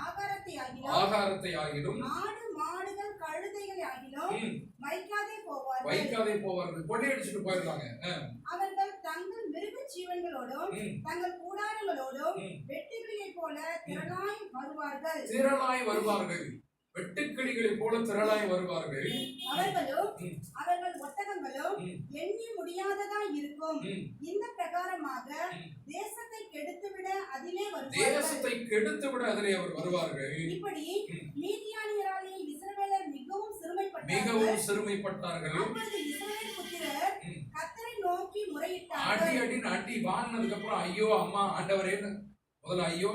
ஆகாரத்தை ஆகிலும் ஆடு மாடுகள் கழுதைகளை ஆகிலும் வைக்காதே போவார்கள், கொள்ளையடிச்சுட்டு போயிடுறாங்க. அவர்கள் தங்கள் மிருக ஜீவன்களோடும் தங்கள் கூடாரங்களோடும் வெட்டுக்கிளியை போல திரளாய் வருவார்கள். வெட்டுக்கிளிகளை போல திரளாய் வருவார்கள். அவர்கள் ஒட்டகங்களும் எண்ணி முடியாததாய் இருக்கும். இந்த பிரகாரமாக தேசத்தை கெடுத்துவிட அதிலே அவர் வருவார்கள். இப்படி மீதியானியராலே இஸ்ரவேலர் மிகவும் சிறுமைப்பட்டார்கள். இஸ்ரவேல் புத்திரர் கர்த்தரை நோக்கி முறையிட்டார்கள். அடி வாங்கினதுக்கு அப்புறம் ஐயோ அம்மா ஆண்டவரே, முதல்ல ஐயோ,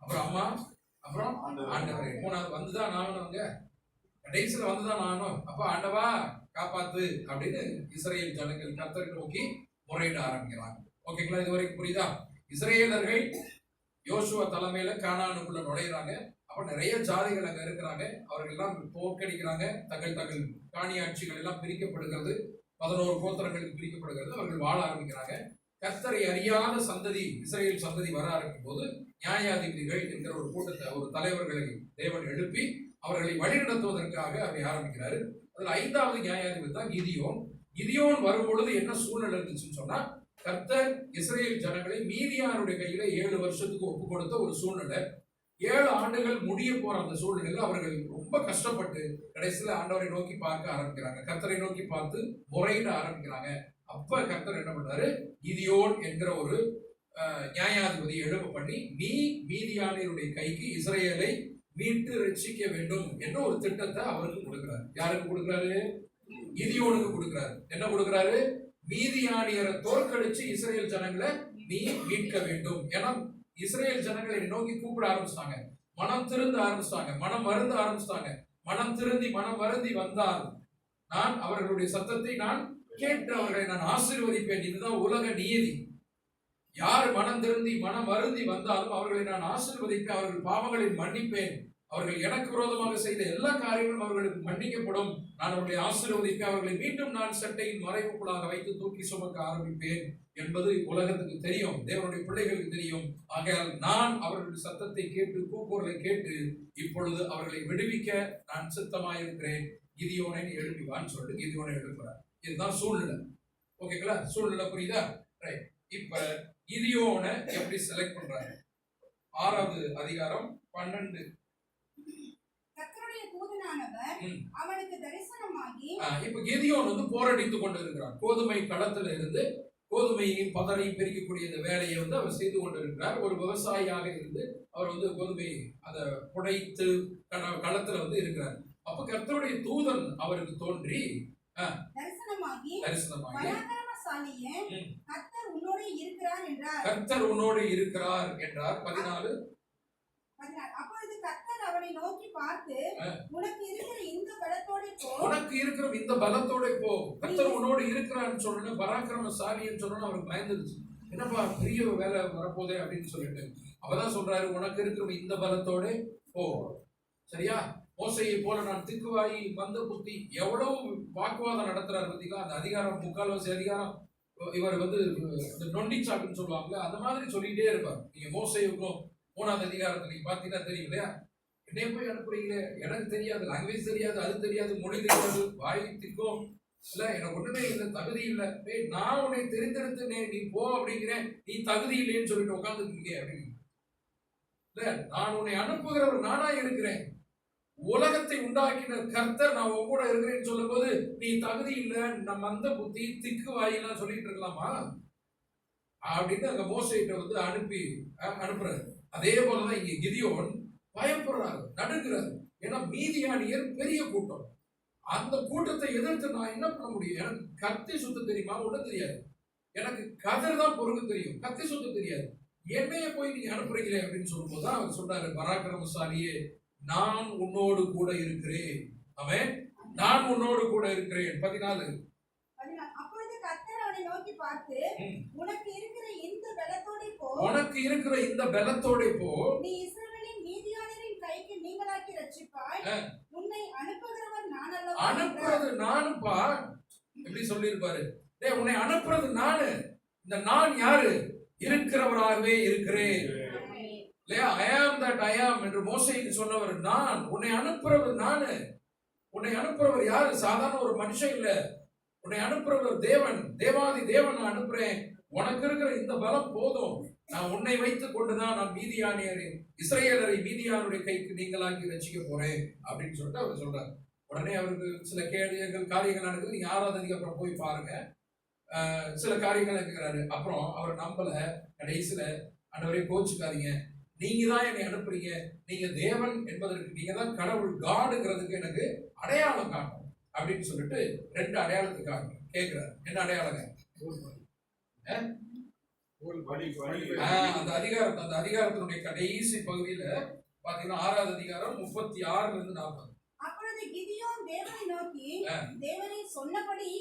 அப்புறம் அம்மா, அப்புறம் ஆண்டவரே. 3வது வந்துதான் ஆகணுங்க, கடைசியில வந்துதான் ஆகணும். அப்ப ஆண்டவா காப்பாத்து அப்படின்னு இஸ்ரேல் ஜனங்கள் கர்த்தரை நோக்கி முறையிட ஆரம்பிக்கிறாங்க. ஓகேங்களா? இது வரைக்கும் புரியுதா? இஸ்ரேலர்கள் யோசுவா தலைமையில கானானுக்குள்ள நுழையிறாங்க. அப்ப நிறைய ஜாதிகள் அங்க இருக்கிறாங்க. அவர்கள் எல்லாம் தோற்கடிக்கிறாங்க. தங்கள் காணியாட்சிகள் எல்லாம் பிரிக்கப்படுகிறது. 11 கோத்திரங்களுக்கு பிரிக்கப்படுகிறது. அவர்கள் வாழ ஆரம்பிக்கிறாங்க. கர்த்தரை அறியாத சந்ததி, இஸ்ரேல் சந்ததி வர ஆரம்பிக்கும் போது நியாயாதிபதிகள் என்கிற ஒரு கூட்டத்தை, ஒரு தலைவர்களை தேவன் எழுப்பி அவர்களை வழிநடத்துவதற்காக அப்படி ஆரம்பிக்கிறாரு. அதுல 5வது நியாயாதிபதி தான் கிதியோன் வரும்பொழுது என்ன சூழ்நிலை இருந்துச்சுன்னு சொன்னா, கர்த்தர் இஸ்ரேல் ஜனங்களை மீதியானுடைய கையில 7 வருஷத்துக்கு ஒப்பு கொடுத்த ஒரு சூழ்நிலை. 7 ஆண்டுகள் முடிய போற அந்த சூழ்நிலையில அவர்கள் ரொம்ப கஷ்டப்பட்டு கடைசியில ஆண்டவரை நோக்கி பார்க்க ஆரம்பிக்கிறாங்க. கர்த்தரை நோக்கி பார்த்து முறையிட ஆரம்பிக்கிறாங்க. அப்ப கர்த்தர் என்ன பண்ணாரு, கிதியோன் என்கிற ஒரு நியாயாதிபதி எழுப்ப பண்ணி, நீ மீதியானியருடைய கைக்கு இஸ்ரவேலை மீட்டு ரட்சிக்க வேண்டும் என்ற ஒரு திட்டத்தை அவருக்கு கொடுக்கிறார். யாருக்கு கொடுக்கிறாரு? கிதியோனுக்கு கொடுக்கிறாரு. என்ன கொடுக்கிறாரு? மீதியானியரை தோற்கடிச்சு இஸ்ரேல் ஜனங்களை நீ மீட்க வேண்டும். ஏன்னா இஸ்ரேல் ஜனங்களை நோக்கி கூப்பிட ஆரம்பிச்சிட்டாங்க, மனம் திருந்த ஆரம்பிச்சிட்டாங்க, மனம் வருந்த ஆரம்பிச்சிட்டாங்க. மனம் திருந்தி மனம் வருந்தி வந்தால் நான் அவர்களுடைய சத்தத்தை நான் கேட்டு அவர்களை நான் ஆசீர்வதிப்பேன். இதுதான் உலக நியதி. யார் மனம் திருந்தி மனம் வருந்தி வந்தாலும் அவர்களை நான் ஆசீர்வதிப்பேன், அவர்கள் பாவங்களை மன்னிப்பேன். அவர்கள் எனக்கு விரோதமாக செய்த எல்லா காரியங்களும் அவர்களுக்கு மன்னிக்கப்படும். நான் அவர்களை ஆசீர்வதிப்பேன். அவர்களை மீண்டும் நான் சட்டையின் மறைவுக்குள்ளாக வைத்து தூக்கி சுமக்க ஆரம்பிப்பேன் என்பது உலகத்துக்கு தெரியும், தேவனுடைய பிள்ளைகளுக்கு தெரியும். ஆகையால் நான் அவர்களுடைய சத்தத்தை கேட்டு கூக்குரலை கேட்டு இப்பொழுது அவர்களை விடுவிக்க நான் சித்தமாயிருக்கிறேன். கிதியோனை எழுப்பிவான்னு சொல்லிட்டு கிதியோனை எழுப்புறார். இதுதான் சூழ்நிலை. ஓகேங்களா? சூழ்நிலை புரியுதா? ரைட். இப்ப கிதியோனை எப்படி செலக்ட் பண்றாரு? 6வது அதிகாரம் 12. கர்த்தருடைய தூதனானவர் அவனுக்கு தரிசனமாகி, இப்ப கிதியோன் வந்து போராடித்துக் கொண்டு இருக்கிறார். கோதுமை களத்துல இருந்து கோதுமையையும் பதரையும் பிரிக்கக்கூடிய இந்த வேலையை வந்து அவர் செய்து கொண்டிருக்கிறார். ஒரு விவசாயியாக இருந்து அவர் வந்து கோதுமை அதை புடைத்து களத்துல வந்து இருக்கிறார். அப்ப கர்த்தருடைய தூதன் அவருக்கு தோன்றி தரிசனமாகி, பராக்கிரமசாலியே, கர்த்தர் உன்னோடு இருக்கிறார் என்றார். கர்த்தர் உன்னோடு இருக்கிறார் என்றார். 14. அப்பொழுது கர்த்தர் அவனை நோக்கி பார்த்து, உனக்கு இருக்கிற இந்த பலத்தோட போ. உனக்கு இருக்கிற இந்த பலத்தோட போ. கர்த்தர் உன்னோடு இருக்கிறான்னு சொன்ன, பராக்கிரமசாலின்னு சொன்னா அவருக்கு பயந்துருச்சு. என்னப்பா பெரிய வேலை வரப்போதே அப்படின்னு சொல்லிட்டு அவதான் சொல்றாரு, உனக்கு இருக்கிற இந்த பலத்தோட போ. சரியா? மோசையை போல நான் திக்குவாயி மந்த புத்தி, எவ்வளவு வாக்குவாதம் நடத்துறாரு பார்த்தீங்களா? அந்த அதிகாரம் 3/4 அதிகாரம் இவர் வந்து நொண்டிச்சாக்குன்னு சொல்லுவாங்கல்ல, அந்த மாதிரி சொல்லிட்டே இருப்பார். நீங்க மோசைக்கும் 3வது அதிகாரத்துல நீங்க பாத்தீங்கன்னா தெரியும் இல்லையா? என்னைய போய் அனுப்புறீங்க, எனக்கு தெரியாது, லாங்குவேஜ் தெரியாது, அது தெரியாது, மொழி தெரியாது, வாய் திக்கும் இல்ல, எனக்கு ஒண்ணுமே இல்லை, தகுதி இல்லை, நான் உன்னை தெரிந்தெடுத்து நீ போ அப்படிங்கிறேன், நீ தகுதி இல்லைன்னு சொல்லிட்டு உட்காந்துருக்கீங்க அப்படின்னு இல்ல. நான் உன்னை அனுப்புகிறவர் நானா இருக்கிறேன். உலகத்தை உண்டாக்கின கர்த்தர் நான் உன் கூட இருக்கிறேன்னு சொல்லும் போது நீ தகுதி இல்லை, நம்ம அந்த புத்தி திக்கு வாயெல்லாம் சொல்லிட்டு இருக்கலாமா அப்படின்னு அங்க மோசையிட்ட வந்து அனுப்புறாரு. அதே போலதான் இங்க கிதியோன் பயப்படுறாரு, நடுங்கிறாரு. ஏன்னா மீதியானியர் பெரிய கூட்டம். அந்த கூட்டத்தை எதிர்த்து நான் என்ன பண்ண முடியும்? எனக்கு கத்தி சுத்த தெரியுமா? ஒன்றும் தெரியாது. எனக்கு கதிர் தான் பொறுக்க தெரியும், கத்தி சுத்த தெரியாது. என்னைய போய் நீங்க அனுப்புறீங்களே அப்படின்னு சொல்லும் போதுதான் அவர் சொல்றாரு, பராக்கிரமசாலியே, நான் உன்னோடு கூட இருக்கிறேன். அவன் நான் உன்னோடு கூட இருக்கிறேன். 14. அப்பொழுது கர்த்தர் அவனை நோக்கி பார்த்து, உனக்கு இருக்கிற இந்த பலத்தோட போ. உனக்கு இருக்கிற இந்த பலத்தோட போ. நீ இஸ்ரவேலின் மீதியானியரின் கைக்கு நீங்களாக்கி ரட்சிப்பாய். உன்னை அனுப்புகிறவர் நான் அல்லவா? அனுப்புறது நானுப்பா. எப்படி சொல்லியிருப்பாரு? டேய், உன்னை அனுப்புறது நானு. இந்த நான் யாரு? இருக்கிறவராகவே இருக்கிறேன் இல்லையா? I am that I am என்று மோசேக்கு சொன்னவர் நான். உன்னை அனுப்புறவர் நானு. உன்னை அனுப்புறவர் யாரு? சாதாரண ஒரு மனுஷன் இல்ல. உன்னை அனுப்புறவர் தேவன், தேவாதி தேவன். நான் அனுப்புறேன். உனக்கு இருக்கிற இந்த பலம் போதும். நான் உன்னை வைத்துக் கொண்டுதான் நான் மீதியானியரை, இஸ்ரவேலரை மீதியானுடைய கைக்கு நீங்களாக்கி ரட்சிக்க போறேன் அப்படின்னு சொல்லிட்டு அவர் சொல்றாரு. உடனே அவருக்கு சில காரியங்கள் நடக்குது. நீங்க 6வது அதிகாரம் போய் பாருங்க. சில காரியங்கள் இருக்கிறாரு. அப்புறம் அவர் நம்பல. கடைசியில ஆண்டவரே கோச்சுக்காதீங்க, நீங்க தான் என்னை அனுப்புறீங்க, நீங்க தேவன் என்பதற்கு, நீங்க தான் கடவுள், காடுங்கிறதுக்கு எனக்கு அடையாளம் காட்டும் அப்படின்னு சொல்லிட்டு 2 அடையாளத்துக்காக கேட்கிறாரு. என்ன அடையாளங்க? அந்த அதிகாரத்தினுடைய கடைசி பகுதியில பாத்தீங்கன்னா 6வது அதிகாரம் 36 - 40. அப்பொழுது கிதியோன் தேவனை நோக்கி, தேவனே, சொன்னபடி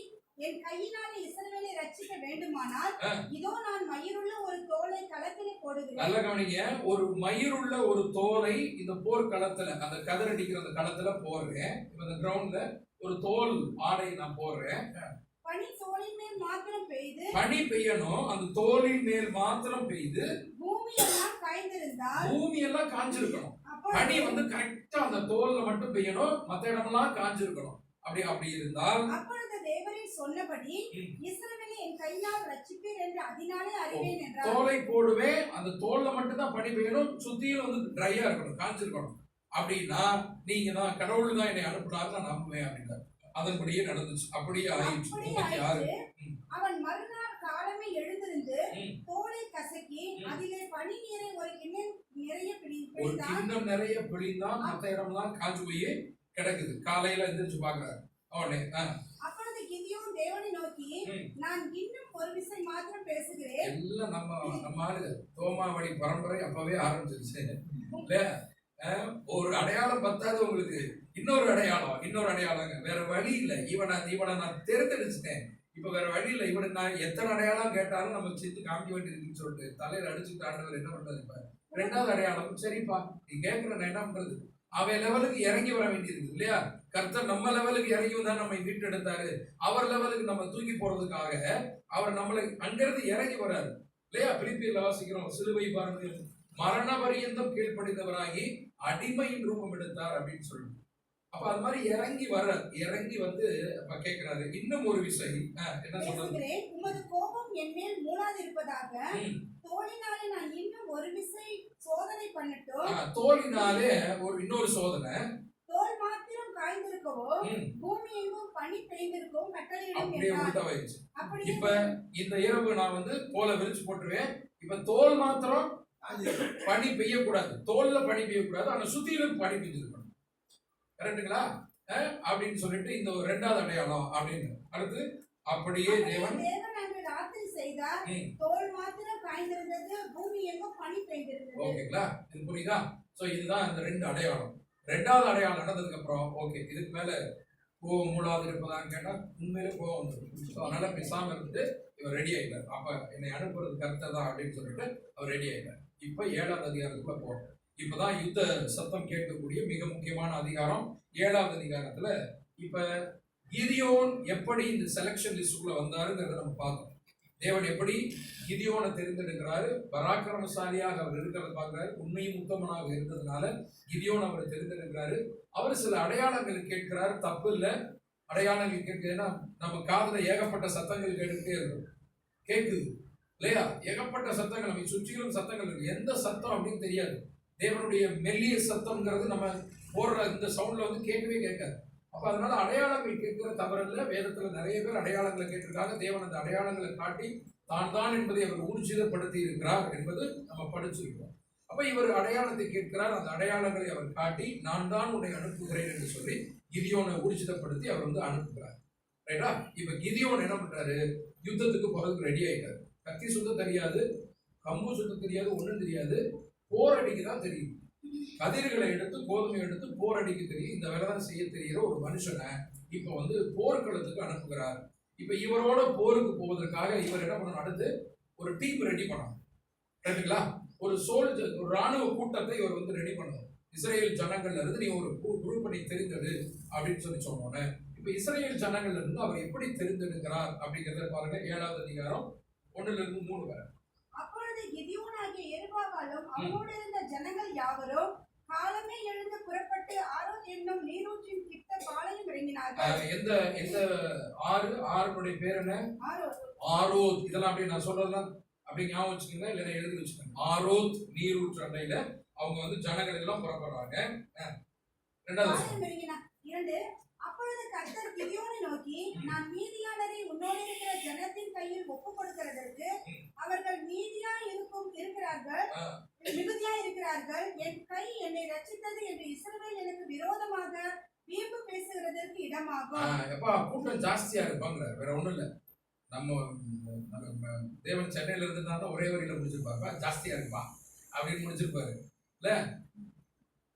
என் கையினாலே இஸ்ரவேலை ரட்சிக்க வேண்டுமானால் இதோ நான் மயிருள்ள ஒரு தோலை களத்திலே போடுகிறேன். நல்ல கவனிங்க, ஒரு மயிருள்ள ஒரு தோலை இந்த போர்க்களத்துல, அந்த கதிர் அடிக்கிற அந்த களத்துல போடுறேன். இந்த கிரவுண்ட்ல ஒரு தோல் ஆடை நான் போடுறேன். பனி தோலின் மேல் மாத்திரம் பெய்து, பனி பெய்யணும், அந்த தோலின் மேல் மாத்திரம் பெய்து பூமி எல்லாம் காய்ந்திருந்தால், பூமி எல்லாம் காஞ்சிருக்கணும். பனி வந்து கரெக்டா அந்த தோல்ல மட்டும் பெய்யணும், மத்த இடமெல்லாம் காஞ்சிருக்கணும். அப்படி இருந்தால் அப்பொழுது தேவரே சொன்னபடி இஸ்ரவேலை என் கையால் ரட்சிப்பேன் என்று அதனாலே அறிவேன் என்றார். தோலை போடுவேன், அந்த தோல்ல மட்டும் தான் பனி பெய்யணும், சுத்தியும் வந்து ட்ரையா இருக்கணும், காஞ்சிருக்கணும். அப்படின்னா நீங்க தான் கடவுள் தான் என்னை அனுப்புனாரு, நான் நம்புவேன் அப்படின்னாரு. அதன்படியே நடந்துச்சு. அப்படியே ஆயிடுச்சு. அப்படியே 36. ஆயிற்று. அவன் மறுநாள் காலமே எழுந்திருந்து ம். தோலை கசக்கி அதிலே பனி நீரை ஒரு கிண்ணம் நிறைய ஒரு பிடித்தான். கிண்ணம் நிறைய பிழிந்தான். மத்த இடம்லாம் காஞ்சு போய் கிடக்குது. காலையில எந்திரிச்சு பாக்குறாரு. அவனே அப்பொழுது கிதியோன் தேவனை நோக்கி, ம். நான் இன்னும் ஒரு விசை மாத்திரம் பேசுகிறேன். எல்லாம் நம்ம ஆளுங்க தோமாவளி பரம்பரை அப்பவே ஆரம்பிச்சிருச்சு இல்ல. ஒரு அடையாளம் பத்தாது உங்களுக்கு, இன்னொரு அடையாளங்க. வேற வழி இல்ல. இவனை நான் தேர்ந்தெடுச்சிட்டேன். இப்ப வேற வழி இல்ல. இவனுக்கு நான் எத்தனை அடையாளம் கேட்டாலும் நம்ம சேர்த்து காமிக்க வேண்டியிருக்குன்னு சொல்லிட்டு தலையில அடிச்சுட்டு ஆண்டவர் என்ன பண்றது? இப்ப 2வது அடையாளம், சரிப்பா நீ கேட்கிற நான் என்ன பண்றது? அவன் லெவலுக்கு இறங்கி வர வேண்டியிருக்கு இல்லையா? கர்த்தர் நம்ம லெவலுக்கு இறங்கி வந்தா நம்ம மீட்டெடுத்தாரு. அவர் லெவலுக்கு நம்ம தூக்கி போறதுக்காக அவர் நம்மளை அங்கிருந்து இறங்கி வராரு இல்லையா? பிலிப்பியர்ல வாசிக்கிறோம், சிலுவை பாருங்க மரண பரியந்தம் கீழ்ப்படிந்தவராகி அடிமையின் ரூபம் எடுத்தார் அப்படின்னு சொல்லுங்க. அப்ப அது மாதிரி இறங்கி வந்து அப்ப கேட்கிறாரு, இன்னும் ஒரு விசை என்ன சொல்றது? பேசுகிறேன், உமது கோபம் என் மேல் மூளாதிருப்பதாக தோளினாலே நான் இன்னும் ஒரு விசை சோதனை பண்ணட்டும். தோளினாலே ஒரு இன்னொரு சோதனை. தோல் மாத்திரம் காய்ந்திருக்கவோ பூமி எங்கும் பனி பெய்திருக்கும் கட்டளையிடும் அப்படியே என்றார். உள்டாவாயிடுச்சு. அப்படியே இப்ப இந்த இரவு நான் வந்து தோலை விரிச்சு போட்டுருவேன். இப்ப தோல் மாத்திரம் பனி பெய்யக்கூடாது, தோல்ல பனி பெய்யக்கூடாது, ஆனா சுத்திலும் பனி பெய்ஞ்சிருக்கணும். கரெக்டுங்களா? அப்படின்னு சொல்லிட்டு இந்த ஒரு 2வது அடையாளம் அப்படின்னு. அடுத்து அப்படியே தேவன் அன்று ராத்திரி செய்தார். தோல் மாத்திரம் காய்ந்திருந்தது, பூமி எங்கும் பனி பெய்திருந்தது. ஓகேங்களா? இது புரியுதா? சோ இதுதான் இந்த 2 அடையாளம். 2வது அடையாளம் நடந்ததுக்கு அப்புறம் ஓகே, இதுக்கு மேல கோவம் மூடாது இருப்பதான்னு கேட்டா உண்மையிலே கோவம் வந்துடும். அதனால பேசாம இருந்துட்டு இவர் ரெடி ஆயிட்டார். அப்ப என்னை அனுப்புறது கர்த்தர் தான் அப்படின்னு சொல்லிட்டு அவர் ரெடி ஆயிட்டார். இப்ப 7வது அதிகாரத்துக்குள்ள போறோம். இப்பதான் யுத்த சத்தம் கேட்கக்கூடிய மிக முக்கியமான அதிகாரம் 7வது அதிகாரத்துல. இப்ப கிதியோன் எப்படி இந்த செலக்ஷன் லிஸ்டுக்குள்ள வந்தாருங்கிறத நம்ம பார்த்தோம். தேவன் எப்படி கிதியோனை தெரிந்தெடுக்கிறாரு, பராக்கிரமசாலியாக அவர் இருக்கிறத பார்க்கிறாரு, உண்மையும் உத்தமனாக இருந்ததுனால கிதியோன் அவரை தெரிந்தெடுக்கிறாரு. அவர் சில அடையாளங்கள் கேட்கிறாரு, தப்பு இல்லை. அடையாளங்கள் கேட்குதுன்னா நம்ம காதுல ஏகப்பட்ட சத்தங்கள் கேட்டுக்கிட்டே இருக்கும், கேட்குது இல்லையா? ஏகப்பட்ட சத்தங்கள் நம்ம சுற்றிலும் சத்தங்கள் இருக்கு. எந்த சத்தம் அப்படின்னு தெரியாது. தேவனுடைய மெல்லிய சத்தம்ங்கிறது நம்ம போடுற இந்த சவுண்ட்ல வந்து கேட்கவே கேட்காது. அப்ப அதனால அடையாளங்கள் கேட்கிற தவறில்ல. வேதத்துல நிறைய பேர் அடையாளங்களை கேட்டிருக்காங்க. தேவன் அந்த அடையாளங்களை காட்டி தான் என்பதை அவர் ஊர்ஜிதப்படுத்தி இருக்கிறார் என்பது நம்ம படிச்சிருக்கோம். அப்ப இவர் அடையாளத்தை கேட்கிறார். அந்த அடையாளங்களை அவர் காட்டி நான் தான் உன்னை அனுப்புகிறேன் என்று சொல்லி கிதியோனை ஊர்ஜிதப்படுத்தி அவர் வந்து அனுப்புகிறார். ரைட்டா? இப்ப கிதியோன் என்ன பண்றாரு? யுத்தத்துக்கு போறதுக்கு ரெடி ஆயிட்டாரு. கத்தி சுத்த தெரியாது, கம்பு சுத்த தெரியாது, ஒண்ணும் தெரியாது. போர் அடிக்க தான் தெரியும். கதிர்களை எடுத்து கோதுமை எடுத்து போர் அடிக்க தெரியும். இந்த வேலை தான் செய்ய தெரிகிற ஒரு மனுஷனை இப்ப வந்து போர்க்களத்துக்கு அனுப்புகிறார். இப்ப இவரோட போருக்கு போவதற்காக இவர் என்ன பண்ணணும்? அடுத்து ஒரு டீம் ரெடி பண்ணணும். ரைட்டுங்களா? ஒரு சோல்ஜர், ஒரு ராணுவ கூட்டத்தை இவர் வந்து ரெடி பண்ணணும். இஸ்ரேல் ஜனங்கள்ல இருந்து நீ ஒரு குரூப் பண்ணி தெரிந்தது அப்படின்னு சொல்லி சொன்னோன்னே இப்ப இஸ்ரேல் ஜனங்கள்ல இருந்து அவர் எப்படி தெரிந்தெடுக்கிறார் அப்படிங்கிறத பாருங்க. 7வது அதிகாரம் 1-3 வரை. அப்பொழுது கிதியோனாகிய யெருபாகாலும் அவனோடு இருந்த ஜனங்கள் யாவரும் காலமே எழுந்து புறப்பட்டு ஆரோத் என்னும் நீரூற்றின் கிட்ட பாளையம் இறங்கினார்கள். எந்த ஆறுனுடைய பேர் என்ன? ஆரோத். ஆரோத். இதெல்லாம் அப்படி நான் சொல்றதெல்லாம் அப்படி ஞாபகம் வச்சுக்கோங்க, இல்லைன்னா எழுதி வச்சுக்கோங்க. ஆரோத் நீரூற்று அண்டையில அவங்க வந்து ஜனங்கள் எல்லாம் புறப்படுறாங்க. 2. அப்பொழுது கர்த்தர் கிதியோனை நோக்கி, நான் மீதியானரை உன்னோடு இருக்கிற ஜனத்தின் கையில் ஒப்புக் கொடுக்கிறதற்கு அவர்கள் மிகுதியா இருக்கிறார்கள். என் கை என்னை ரட்சித்தது என்று இஸ்ரவேல் எனக்கு விரோதமாக வீம்பு பேசுகிறதற்கு இடமாகும். எப்பா கூட்டம் ஜாஸ்தியா இருப்பாங்க, வேற ஒண்ணும் இல்ல. நம்ம தேவன் சென்னையில இருந்துதான் ஒரே வரியில முடிச்சிருப்பாங்க, ஜாஸ்தியா இருப்பா அப்படின்னு முடிச்சிருப்பாரு இல்ல.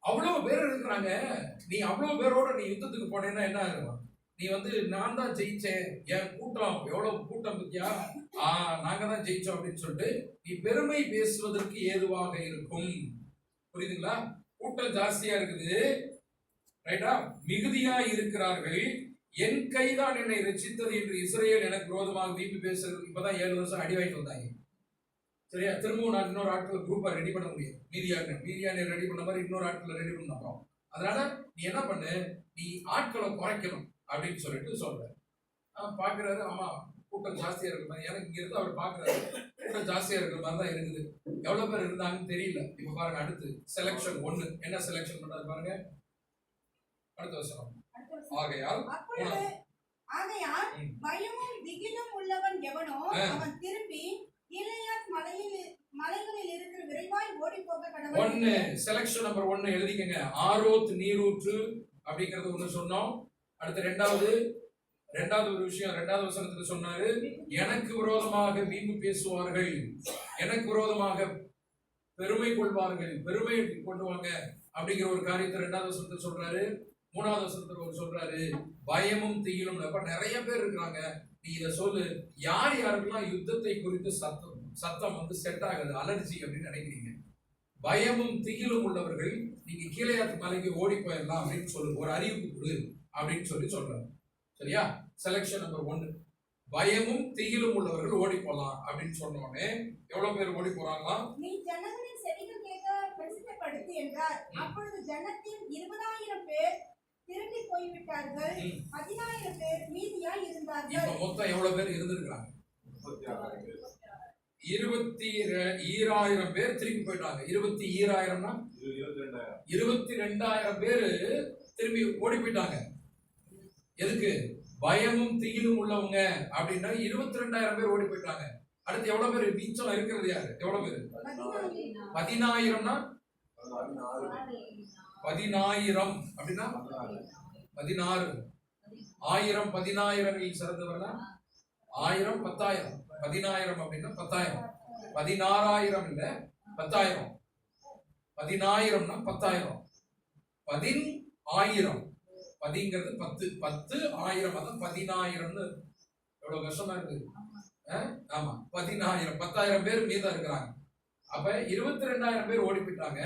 அவ்வளவு பேர் இருக்கிறாங்க. நீ அவ்வளவு பேரோட நீ யுத்தத்துக்கு போனேன்னா என்ன ஆகும்? நீ வந்து நான் தான் ஜெயிச்சேன், என் கூட்டம் எவ்வளவு கூட்டம் பத்தியா, நாங்க தான் ஜெயிச்சோம் அப்படின்னு சொல்லிட்டு நீ பெருமை பேசுவதற்கு ஏதுவாக இருக்கும். புரியுதுங்களா? கூட்டம் ஜாஸ்தியா இருக்குது, ரைட்டா? மிகுதியா இருக்கிறார்கள். என் கைதான் என்னை ரட்சித்தது என்று இஸ்ரவேல் எனக்கு விரோதமாக வீம்பு பேசுறது. இப்பதான் 7 வருஷம் அடி வாங்கிட்டு வந்தாங்க. சரியா? திரும்பவும் நான் இன்னொரு ஆட்கள் குரூப்பா ரெடி பண்ண முடியும். மீதியான ரெடி பண்ண மாதிரி இன்னொரு ஆட்களை ரெடி பண்ண. அதனால நீ என்ன பண்ணு, நீ ஆட்களை குறைக்கணும் அப்படின்னு சொல்லிட்டு சொல்ற. பாக்குறாரு, ஆமா கூட்டம் ஜாஸ்தியா இருக்கிற மாதிரி. எனக்கு இங்க இருந்து அவர் பாக்குறாரு, கூட்டம் ஜாஸ்தியா இருக்கிற மாதிரி தான் இருக்குது. எவ்வளவு பேர் இருந்தாங்கன்னு தெரியல. இப்ப பாருங்க, அடுத்து செலக்ஷன் 1 என்ன செலக்ஷன் பண்றாரு பாருங்க. அடுத்த வருஷம் அடுத்த வசனம். ஆகையால் அப்பொழுது ஆகையால் ம். பயமும் திகிலும் உள்ளவன் எவனோ ஆ. அவன் திரும்பி கிலியாத் மலைகளில் இருக்கிற விரைவாய் ஓடி போக ஒன்னு கடவுள். Selection number 1 எழுதிக்கங்க. ஆரோத் நீரூற்று அப்படிங்கறது ஒண்ணு சொன்னோம். அடுத்து ரெண்டாவது ஒரு விஷயம், ரெண்டாவது வசனத்துல சொன்னாரு, எனக்கு விரோதமாக வீம்பு பேசுவார்கள், எனக்கு விரோதமாக பெருமை கொள்வார்கள், பெருமை கொண்டு வாங்க அப்படிங்கிற ஒரு காரியத்தை ரெண்டாவது வசனத்துல சொல்றாரு. மூணாவது வசனத்துல ஒரு சொல்றாரு பயமும் திகிலும். அப்ப நிறைய பேர் இருக்கிறாங்க. நீ இத சொல்லு, யார் யாருக்கெல்லாம் யுத்தத்தை குறித்து சத்தம் வந்து செட் ஆகுது, அலர்ஜி அப்படின்னு நினைக்கிறீங்க? பயமும் திகிலும் உள்ளவர்கள் நீங்க கீழையாத்து மலைக்கு ஓடி போயிடலாம் அப்படின்னு சொல்லு, ஒரு அறிவிப்பு கொடு அப்படின்னு சொல்றாரு. சரியா? செலக்ஷன் நம்பர் 1, பயமும் திகிலும் உள்ளவர்கள் ஓடி போலாம் அப்படின்னு சொன்ன உடனே எவ்வளவு பேர் ஓடி போறாங்களாம்? நீ ஜனங்களின் செவிகள் கேட்க பிரசித்தப்படுத்து என்றார். அப்பொழுது ஜனத்தின் 20,000 பேர் திரும்பி போய்விட்டார்கள், 10,000 பேர் மீதியாய் இருந்தார்கள். இப்ப மொத்தம் எவ்வளவு பேர் இருந்திருக்காங்க? 22,000 பேர் திரும்பி போயிட்டாங்க. 22,000னா 22,000 பேர் திரும்பி ஓடி போயிட்டாங்க. எதுக்கு? பயமும் திகிலும் உள்ளவங்க அப்படின்னா 22,000 பேர் ஓடி போயிட்டாங்க. அடுத்து எவ்வளவு பேர் மிச்சம் இருக்கிறது? யாரு? எவ்வளவு பேர்? 10,000னா 10,000 அப்படின்னா 16. 1000 10,000 சிறந்தவர்னா 1000 10,000. 10,000 அப்படின்னா 10,000. 16,000 இல்ல, 10,000. 10,000னா 10,000. 10,000. 10ங்கிறது 10, 10,000 அதான் 10,000ன்னு. எவ்வளவு கஷ்டமா இருக்கு. ஆமா, 10,000 10,000 பேர் மீதம் இருக்கிறாங்க. அப்ப 22,000 பேர் ஓடி போயிட்டாங்க.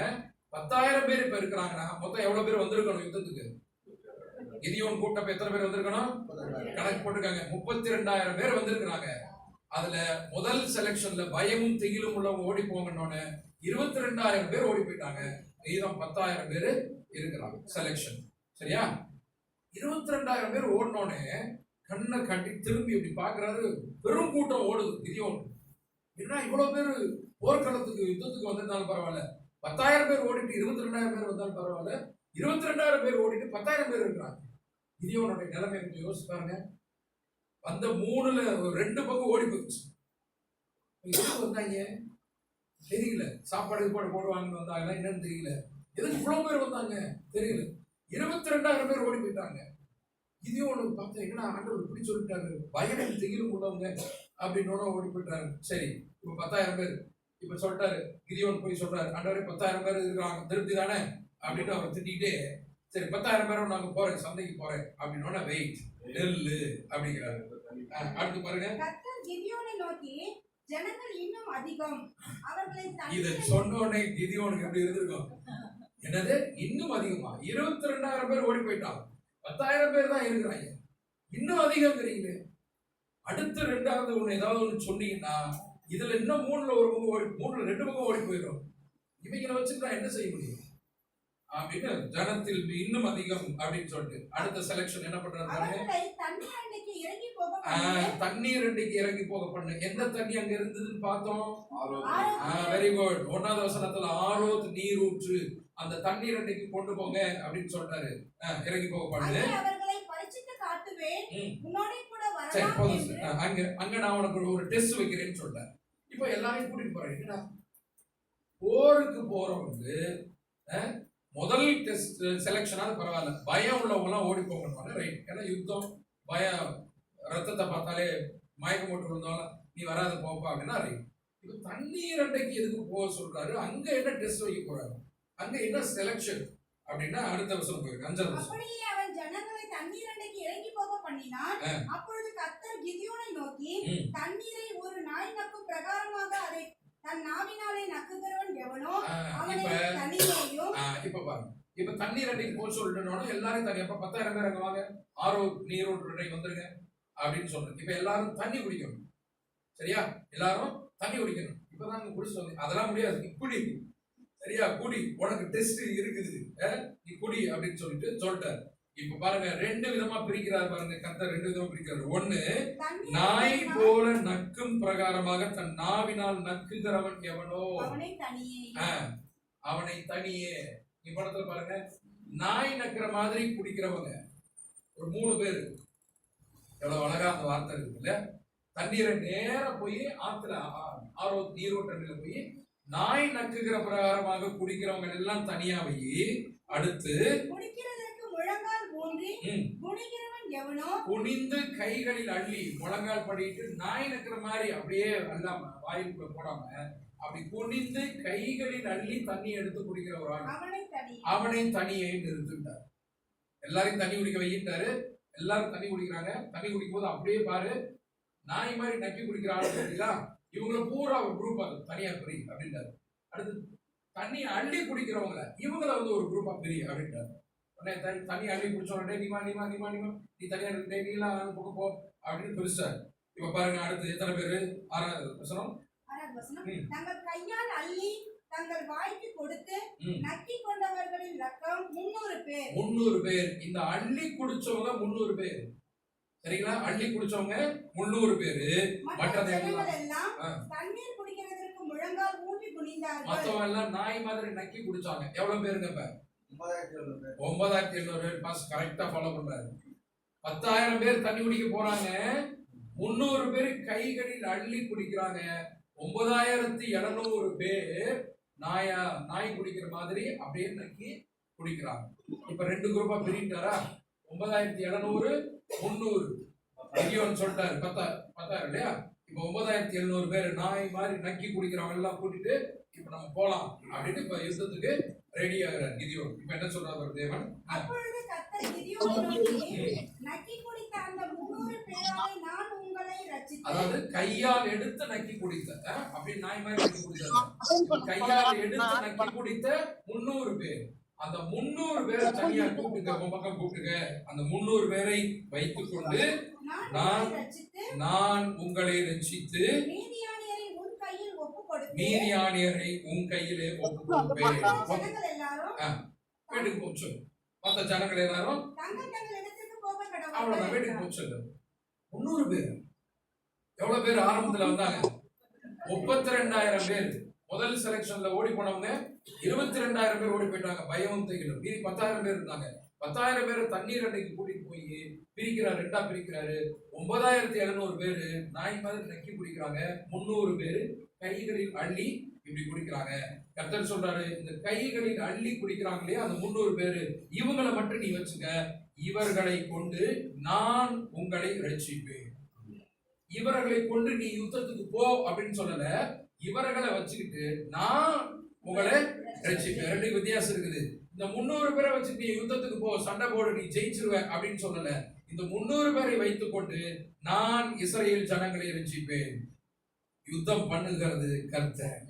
10,000 பேர் இப்ப இருக்கிறாங்கன்னா மொத்தம் எவ்வளவு பேர் வந்திருக்கணும் யுத்தத்துக்கு? கிதியோன் கூட்டப்ப எத்தனை பேர் வந்திருக்கணும்? கணக்கு போட்டுருக்காங்க. 32,000 பேர் வந்திருக்கிறாங்க. அதுல முதல் செலக்ஷன்ல பயமும் திகிலும் உள்ளவங்க ஓடி போங்கன்னு 22,000 பேர் ஓடி போயிட்டாங்க. மீதம் 10,000 பேர் இருக்கிறாங்க செலக்ஷன். சரியா? 22,000 பேர் ஓடினோடனே கண்ணை கட்டி திரும்பி இப்படி பாக்குறாரு, பெரும் கூட்டம் ஓடுது. கிதியோன் என்ன இவ்வளவு பேர் போர்க்களத்துக்கு யுத்தத்துக்கு வந்திருந்தாலும் பரவாயில்ல, 10,000 பேர் ஓடிட்டு 22,000 பேர் வந்தாலும் பரவாயில்ல, 22,000 பேர் ஓடிட்டு 10,000 பேர் இருக்கிறாங்க. கிதியோனுடைய நிலைமை கொஞ்சம் யோசிச்சு பாருங்க. அந்த 3ல 2 பக்கம் ஓடி போயிடுச்சு. எதுக்கு வந்தாங்க தெரியல. சாப்பாடு போடுவாங்கன்னு வந்தாங்க, என்னன்னு தெரியல. எதுக்கு இவ்வளவு பேர் வந்தாங்க தெரியல. 22,000 பேர் ஓடி போயிட்டாங்க. கிதியோனு பார்த்தா என்னடா ஆண்டவர் இப்படி சொல்லிட்டாரு, பயமும் திகிலும் உள்ளவங்க அப்படின்னு ஓடி போயிட்டாரு. சரி, இப்ப 10,000 பேர் இப்ப சொல்லிட்டாரு. கிதியோன் போய் சொல்றாரு, ஆண்டவரே 10,000 பேர் இருக்காங்க, திருப்தி தானே அப்படின்னு அவர் திட்டிகிட்டே, சரி 10,000 பேரும் நாங்க போறேன், சந்தைக்கு போறேன் அப்படின்னு வெயிட் நெல்லு அப்படிங்கிறாரு. அடுத்து பாருங்க. கர்த்தர் கிதியோனை நோக்கி, ஜனங்கள் இன்னும் அதிகம், அவர்களை இத சொன்ன உடனே கிதியோனுக்கு எப்படி இருந்திருக்கும்? என்னது இன்னும் அதிகமா? 22,000 பேர் ஓடி போயிட்டாங்க, 10,000 பேர் தான் இருக்கிறாங்க, இன்னும் அதிகம் தெரியுங்க. அடுத்து ரெண்டாவது ஒண்ணு ஏதாவது ஒண்ணு சொன்னீங்கன்னா இதுல இன்னும் 3ல ஒரு பக்கம் ஓடி, 3ல 2 பக்கம் ஓடி போயிடும். இவங்களை வச்சுட்டு என்ன செய்ய முடியும் அப்படின்னு ஜனத்தில் இன்னும் அதிகம் அப்படின்னு சொல்லிட்டு அடுத்த செலக்ஷன் என்ன பண்றாரு? தண்ணீர் அண்டைக்கு இறங்கி போக பண்ணு. எந்த தண்ணி அங்க இருந்ததுன்னு பார்த்தோம். Very good. 1வது வசனத்துல ஆரோத் நீரூற்று, அந்த தண்ணீர் அண்டைக்கு கொண்டு போங்க அப்படின்னு சொல்றாரு. இறங்கி போக பண்ணு. சரி போதும். அங்க நான் உனக்கு ஒரு டெஸ்ட் வைக்கிறேன்னு சொல்றேன். இப்போ எல்லாரையும் கூட்டிட்டு போறேன். என்னடா போருக்கு போறவங்க முதல் டெஸ்ட் செலக்ஷனாவது பரவாயில்ல, பயம் உள்ளவங்க எல்லாம் ஓடி போகணும். ரைட். ஏன்னா யுத்தம், பயம், ரத்தத்தை பார்த்தாலே மயக்கம் போட்டு விழுந்தாலும் நீ வராது போப்பா அப்படின்னா ரைட். இப்போ தண்ணீர் அண்டைக்கு எதுக்கு போக சொல்றாரு? அங்க என்ன டெஸ்ட் வைக்க போறாரு? அங்க என்ன செலக்ஷன் அப்படின்னா அடுத்த வருஷம் போயிருக்கு. 5வது வருஷம். அப்படியே அவன் ஜனங்களை தண்ணீர் அண்டைக்கு இறங்கி போக பண்ணினான். அப்பொழுது கர்த்தர் கிதியோனை நோக்கி, தண்ணீரை ஒரு நாய் நக்கும் பிரகாரமாக அதை தன் நாவினாலே நக்குகிறவன் எவனோ அவனை தண்ணீரையும். இப்ப பாருங்க, இப்ப தண்ணீர் அண்டைக்கு போக சொல்லிட்டோம்னா எல்லாரும் தண்ணி. அப்ப 10,000 பேர் அங்க வாங்க, நீரோட்டு வந்துருங்க அப்படின்னு சொல்றேன். இப்ப எல்லாரும் தண்ணி குடிக்கணும். சரியா? எல்லாரும் தண்ணி குடிக்கணும். இப்பதான் குடிச்சு வந்து அதெல்லாம் முடியாது, நீ குடி. சரியா? குடி, உனக்கு டெஸ்ட் இருக்குது, நீ குடி அப்படின்னு சொல்லிட்டாரு. இப்ப பாருங்க 2 விதமா பிரிக்கிறார் பாருங்க. கர்த்தர் 2 விதமா பிரிக்கிறார். 1, நாய் போல நக்கும் பிரகாரமாக தன் நாவினால் நக்குகிறவன் எவனோ அவனை தனியே. இப்படத்துல பாருங்க, நாய் நக்கிற மாதிரி குடிக்கிறவங்க, ஒரு 3 பேர். எவ்வளவு அழகா அந்த வார்த்தை இருக்குல்ல. தண்ணீரை நேரா போய் ஆத்துல ஆரோ நீரோட்டத்துல போய் நாய் நக்குகிற பிரகாரமாக குடிக்கிறவங்க எல்லாம் தனியா போய் அடுத்து குடிக்கிறதற்கு முழங்கால் ஊன்றி குடிக்கிறவன் எவனோ குனிந்து கைகளில் அள்ளி முழங்கால் படிட்டு நாய் நக்கிற மாதிரி அப்படியே அல்லாம வாயிலுக்குள்ள போடாம அப்படி குனிந்து கைகளில் அள்ளி தண்ணி எடுத்து குடிக்கிற ஒரு ஆள் அவனை தனியை நிறுத்திட்டார். எல்லாரையும் தண்ணி குடிக்க வைக்கிட்டாரு. எல்லாரும் தண்ணி குடிக்கிறாங்க. தண்ணி குடிக்கும் போது அப்படியே பாரு நாய் மாதிரி நக்கி குடிக்கிற ஆளு பார்த்தீங்களா, இவங்களை பூரா ஒரு குரூப் அது தனியா பிரி அப்படின்ட்டாரு. அடுத்து தண்ணி அள்ளி குடிக்கிறவங்கள இவங்கள வந்து ஒரு குரூப்பா பிரி அப்படின்ட்டாரு. உடனே தண்ணி அள்ளி குடிச்ச உடனே நீமா நீ தனியா இருக்க நீலாம் பக்கம் போ அப்படின்னு பிரிச்சாரு. இப்ப பாருங்க அடுத்து எத்தனை பேரு? 6வது வசனம். தங்கள் கையால் அள்ளி தங்கள் வாய்க்கு கொடுத்து நக்கி கொண்டவர்களின் லக்கம் 300 பேர். 300 பேர். இந்த அள்ளி குடிச்சவங்க 300 பேர். சரிங்களா? அள்ளி குடிச்சவங்க 300 பேரு. மற்றதை எல்லாம் தண்ணீர் குடிக்கிறதற்கு முழங்கால் ஊன்றி குனிந்தார்கள். மத்தவங்க எல்லாம் நாய் மாதிரி நக்கி குடிச்சாங்க. எவ்வளவு பேருங்க? இப்ப 9700 பேர். பாஸ் கரெக்டா ஃபாலோ பண்றாரு. 10,000 பேர் தண்ணி குடிக்க போறாங்க. 300 பேர் கைகளில் அள்ளி குடிக்கிறாங்க. 9700 பேர் நாய் குடிக்கிற மாதிரி அப்படியே நக்கி குடிக்கிறாங்க. இப்ப 2 குரூப்பா பிரிட்டாரா? 9700 300 மில்லியன் சொல்லிட்டாரு. 10,000 இல்லையா? இப்ப 9700 பேர் நாய் மாதிரி நக்கி குடிக்கிறவங்க எல்லாம் கூட்டிட்டு இப்ப நம்ம போலாம் அப்படின்னு இப்ப யுத்தத்துக்கு ரெடி ஆகிறார் கிதியோன். இப்ப என்ன சொல்றாரு தேவன்? அப்பொழுது கர்த்தர் கிதியோனை நோக்கி, நக்கி குடித்த அந்த 300 பேராலே நான் உங்களை ரட்சித்தேன். அதாவது கையால் எடுத்து நக்கி குடித்த அப்படி நாய் மாதிரி நக்கி குடித்தாங்க. கையால் எடுத்து நக்கி குடித்த 300 பேர். அந்த 300 பேரை தனியா கூப்பிட்டுங்க, உங்க பக்கம் கூப்பிட்டுங்க. அந்த 300 பேரை வைத்துக் கொண்டு நான் உங்களை ரட்சித்து மீதியானியரை உன் கையிலே ஒப்பு கொடுப்பேன். வீட்டுக்கு போச்சு. மற்ற ஜனங்கள் எல்லாரும் அவ்வளவுதான் வீட்டுக்கு போச்சு. 300 பேர். எவ்வளவு பேர் ஆரம்பத்துல வந்தாங்க? 32,000 பேர். முதல் செலக்ஷன்ல ஓடி போனவங்க 22,000 பேர் ஓடி போயிட்டாங்க. பயம் தைக்கணும். மீதி 10,000 பேர் இருந்தாங்க. 10,000 பேர் தண்ணீர் அன்னைக்கு கூட்டிட்டு போய் பிரிக்கிறாரு. 2ஆ பிரிக்கிறாரு. 9,700 பேரு நாய் மாதிரி நக்கி குடிக்கிறாங்க. 300 பேரு கைகளில் அள்ளி இப்படி குடிக்கிறாங்க. கர்த்தர் சொல்றாரு, இந்த கைகளில் அள்ளி குடிக்கிறாங்களே அந்த 300 பேரு இவங்களை மட்டும் நீ வச்சுக்க. இவர்களை கொண்டு நான் உங்களை ரட்சிப்பேன். இவர்களை கொண்டு நீ யுத்தத்துக்கு போ அப்படின்னு சொல்லல. இவர்களை வச்சுக்கிட்டு நான் உங்களை ரட்சிப்பேன். 2 வித்தியாசம் இருக்குது. இந்த 300 பேரை வச்சுட்டு நீ யுத்தத்துக்கு போ, சண்டை போடு, நீ ஜெயிச்சிருவ அப்படின்னு சொல்லல. இந்த 300 பேரை வைத்துக் கொண்டு நான் இஸ்ரவேல் ஜனங்களை ரட்சிப்பேன். யுத்தம் பண்ணுகிறது கர்த்தர்.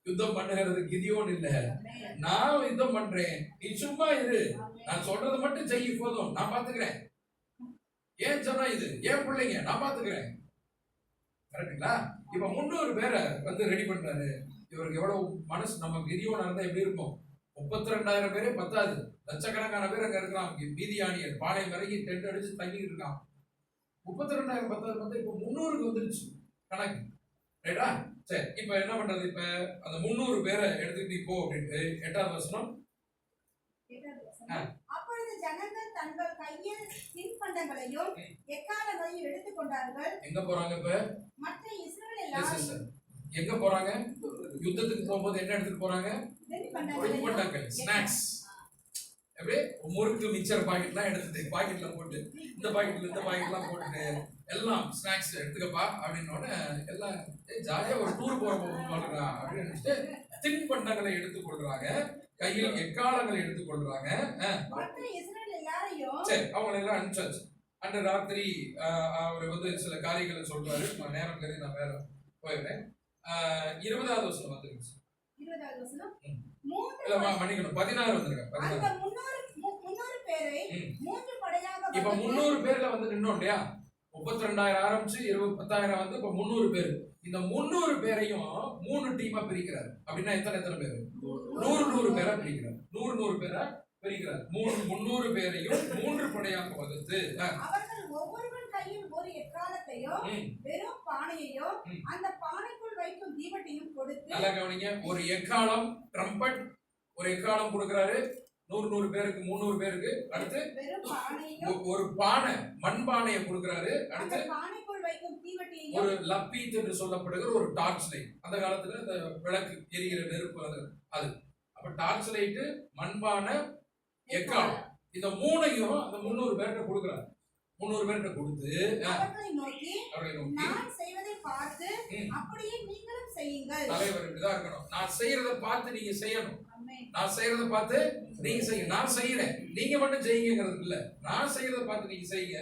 யுத்தம் பண்ணுகிறது கிதியோன் இல்ல. நான் யுத்தம் பண்றேன், நீ சும்மா இரு. நான் சொல்றது மட்டும் செய்ய போதும், நான் பாத்துக்கிறேன். ஏன் சொன்னா இது ஏன் பிள்ளைங்க, நான் பாத்துக்கிறேன். கரெக்டுங்களா? இப்ப 300 பேரை வந்து ரெடி பண்றாரு. இவருக்கு எவ்வளவு மனசு. நம்ம கிதியோனா இருந்தா எப்படி இருக்கும்? 32,000 பேரே பத்தாது. லட்சக்கணக்கான பேர் அங்க இருக்கிறான். மீதியானியர் பாளையம் வரைக்கும் டென்ட் அடிச்சு தங்கிட்டு இருக்கான். 32,000 பத்தாது பார்த்தா இப்ப 300க்கு வந்துருச்சு கணக்கு. ரைட்டா? சரி, இப்ப என்ன பண்றது? இப்ப அந்த 300 பேரை எடுத்துக்கிட்டு போ அப்படின்ட்டு 8வது வசனம். அப்பொழுது ஜனங்கள் தங்கள் கையில் தின்பண்டங்களையும் எக்காளங்களையும் எடுத்துக் கொண்டார்கள். எங்க போறாங்க? இப்ப மற்ற இஸ்ரவேல் எல்லாரும் எங்க போறாங்க? யுத்தத்துக்கு போகும்போது என்ன எடுத்துட்டு போறாங்க? தின்பண்டங்கள், ஸ்நாக்ஸ். அப்படியே முறுக்கு மிக்சர் பாக்கெட்லாம் எடுத்துட்டு பாக்கெட்ல போட்டு இந்த பாக்கெட்லாம் போட்டுட்டு எல்லாம் ஸ்நாக்ஸ் எடுத்துக்கப்பா அப்படின்னோட எல்லாம் ஜாலியா ஒரு டூர் போறா அப்படின்னு நினைச்சிட்டு தின்பண்டங்களை எடுத்துக் கொள்றாங்க. கையில் எக்காலங்களை எடுத்துக் கொள்றாங்க. சரி, அவங்க எல்லாம் அனுப்பிச்சாச்சு. அன்று ராத்திரி அவர் வந்து சில காரியங்களை சொல்றாரு. நான் நேரம் கருதி நான் வேற போயிடுறேன். 20வது வசனம் வந்துருச்சு. 20வது வசனம் மன்னிக்கணும், 16 வந்துருங்க. 300 பேரை 3 படையாக. இப்ப 300 பேர்ல வந்து நின்னோம் இல்லையா? 32,000 ஆரம்பிச்சு 10,000 வந்து இப்ப 300 பேர். இந்த 300 பேரையும் 3 டீமா பிரிக்கிறார். அப்படின்னா எத்தனை பேர்? 100 பேரா பிரிக்கிறார். 100 பேரா பிரிக்கிறார். 300 பேரையும் 3 படையாக வகுத்து அவர்கள் ஒவ்வொருவன் கையில் ஒரு எக்காலத்தையோ வெறும் பானையையோ அந்த பானைக்குள் வைக்கும் தீவட்டையும் கொடுத்து. நல்லா கவனிங்க. ஒரு எக்காலம் ட்ரம்பட் ஒரு எக்காலம் கொடுக்கிறாரு. 100 பேருக்கு 300 பேருக்கு. அடுத்து வெறும் பானையும் ஒரு பானை, மண் பானையை கொடுக்கிறாரு. அந்த அடுத்து பானைக்குள் வைக்கும் தீவட்டியையும் ஒரு லப்பீத் என்று சொல்லப்படுகிற ஒரு டார்ச் லைட். அந்த காலத்துல இந்த விளக்கு எரிகிற நெருப்பு அது. அப்ப டார்ச் லைட்டு, மண்பானை, எக்காலம், இந்த மூணையும் அந்த 300 பேர்கிட்ட கொடுக்குறாரு. 300 பேர்கிட்ட கொடுத்து அவர்களை நோக்கி அவர்களை நோக்கி, நான் செய்வதை பார்த்து அப்படியே நீங்களும் செய்யுங்கள். தலைவர் இப்படிதான் இருக்கணும். நான் செய்யறத பார்த்து நீங்க செய்யணும். ஆமென். நான் செய்யறத பார்த்து நீங்க செய்யுங்க. நான் செய்யறேன், நீங்க மட்டும் செய்யுங்கிறது இல்ல. நான் செய்யறத பார்த்து நீங்க செய்யுங்க.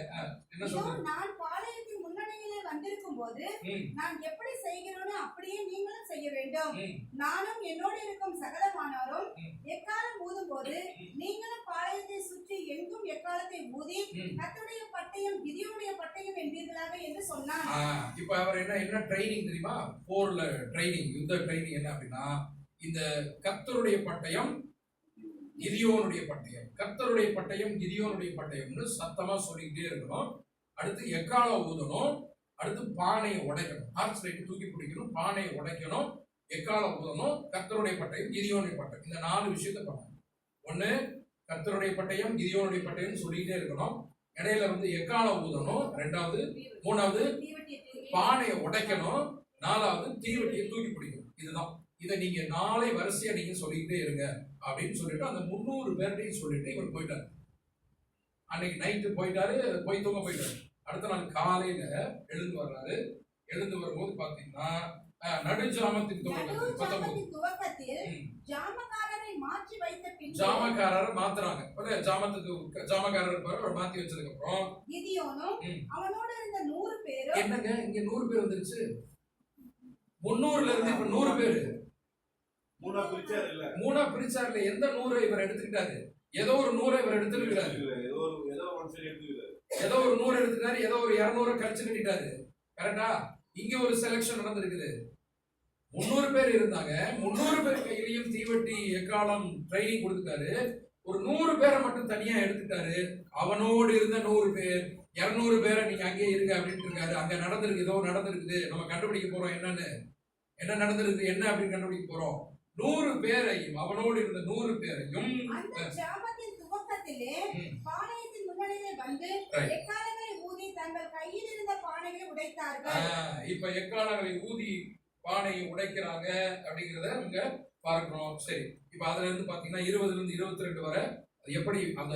என்ன இதோ சொல்றது? நான் பாளையத்தின் முன்னணியிலே வந்திருக்கும் போது ம், நான் எப்படி செய்கிறேனோ அப்படியே நீங்களும் செய்ய வேண்டும். ம், நானும் என்னோடு இருக்கும் சகலமானோரும் ம். எக்காலம் ஊதும் போது நீங்களும் பாளையத்தை சுற்றி எங்கும் எக்காலத்தை ஊதி ம். கர்த்தருடைய பட்டயம் கிதியோனுடைய பட்டயம் என்பீர்களாக என்று சொன்னான். இப்ப அவர் என்ன ட்ரைனிங் தெரியுமா? போர்ல ட்ரைனிங், யுத்த ட்ரைனிங் என்ன அப்படின்னா, இந்த கர்த்தருடைய பட்டயம், கிதியோனுடைய பட்டயம், கர்த்தருடைய பட்டயம், கிதியோனுடைய பட்டயம்னு சத்தமா சொல்லிக்கிட்டே இருக்கணும். அடுத்து எக்காலம் ஊதணும். அடுத்து பானையை உடைக்கணும். டார்ச் லைட் தூக்கி பிடிக்கணும், பானையை உடைக்கணும், எக்காலம் ஊதணும், கர்த்தருடைய பட்டயம், கிதியோனுடைய பட்டயம். இந்த 4 விஷயத்தை பண்ணணும். ஒண்ணு கர்த்தருடைய பட்டயம், கிதியோனுடைய பட்டயம் சொல்லிக்கிட்டே இருக்கணும். இடையில எக்காலம் ஊதணும். 2வது, 3வது தீவட்டியை தூக்கி பானையை உடைக்கணும். 4வது தீவட்டியை தூக்கி பிடிக்கணும். இதுதான். இதை நீங்க நாளை வரிசையா நீங்க சொல்லிக்கிட்டே இருங்க அப்படின்னு சொல்லிட்டு அந்த 300 பேர்ட்டையும் சொல்லிட்டு இவர் போயிட்டாரு. அன்னைக்கு நைட்டு போயிட்டாரு, போய் தூங்க போயிட்டாரு. அடுத்த நாள் காலையில எழுந்து வர்றாரு. எழுந்து வரும்போது பாத்தீங்கன்னா நடுஜாமத்தின் துவக்கத்தில் ம். ஜாமக்காரரை மாற்றி வைத்த பின் ஜாமக்காரரை மாத்துறாங்க. ஜாமத்துக்கு ஜாமக்காரர் இருப்பாரு, அவர் மாத்தி வச்சதுக்கு அப்புறம் கிதியோனும் ம். அவனோடு இருந்த 100 பேரும் என்னங்க இங்க 100 பேர் வந்துருச்சு. 300ல இருந்து இப்ப 100 பேரு. மூணா பிரிச்சாரு இல்ல, மூணா பிரிச்சார்ல. எந்த 100 இவர் எடுத்துக்கிட்டாரு? ஏதோ ஒரு 100 இவர் எடுத்துக்கிறாரு. ஏதோ ஒன் சைடு எடுத்துக்கிறாரு. ஏதோ ஒரு 100 எடுத்துட்டாரு, ஏதோ ஒரு 200 கழிச்சு கட்டிட்டாரு. கரெக்டா? இங்க ஒரு செலக்ஷன் நடந்திருக்குது. 300 பேர் இருந்தாங்க. 300 பேர் கையிலையும் தீவட்டி, எக்காலம் ட்ரைனிங் கொடுத்துட்டாரு. ஒரு 100 பேரை மட்டும் தனியா எடுத்துட்டாரு. அவனோடு இருந்த 100 பேர், 200 பேரை நீங்க அங்கேயே இருங்க அப்படின்ட்டு இருக்காரு. அங்க நடந்திருக்கு, ஏதோ நடந்திருக்குது. நம்ம கண்டுபிடிக்க போறோம் என்ன நடந்திருக்கு, என்ன அப்படின்னு கண்டுபிடிக்க போறோம். 100 பேரையும், அவனோடு இருந்த 100 பேரையும் அந்த ஜாமத்தின் துவக்கத்திலே ம். பாளையத்தின் முன்னணியிலே வந்து Right. எக்காலங்களை ஊதி தங்கள் கையில் இருந்த பானைகளை உடைத்தார்கள். இப்ப எக்காலங்களை ஊதி பானையை உடைக்கிறாங்க அப்படிங்கிறத இங்க பார்க்கிறோம். சரி, இப்ப அதுல இருந்து பாத்தீங்கன்னா 20ல இருந்து 22 வரை எப்படி அந்த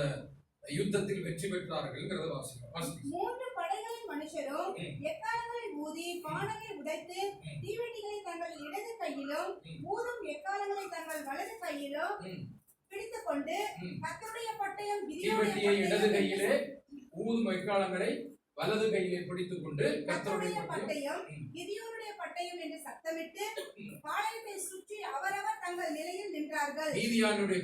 யுத்தத்தில் வெற்றி பெற்றார்கள் வாசிக்கிறோம். 3 படைகளின் மனுஷரும் ம். எக்காலங்களை ஊதி பானையை உடைத்து ம். தீவெட்டிகளை தங்கள் இடது கையிலும் ம். ஊதும் எக்காலங்களை தங்கள் வலது கையிலும் ம். பிடித்துக் கொண்டு ம். கர்த்தருடைய பட்டயம் கிதியோனுடைய தீவெட்டியை இடது பட்டயம் கையிலே, ஊதும் எக்காலங்களை வலது கையிலே பிடித்துக் கொண்டு கர்த்தருடைய கர்த்தருடைய பட்டயம். பட்டயம் கிதியோனுடைய பட்டயம் என்று சத்தமிட்டு ம். பாளையத்தை சுற்றி அவரவர் தங்கள் நிலையில் நின்றார்கள். மீதியானியுடைய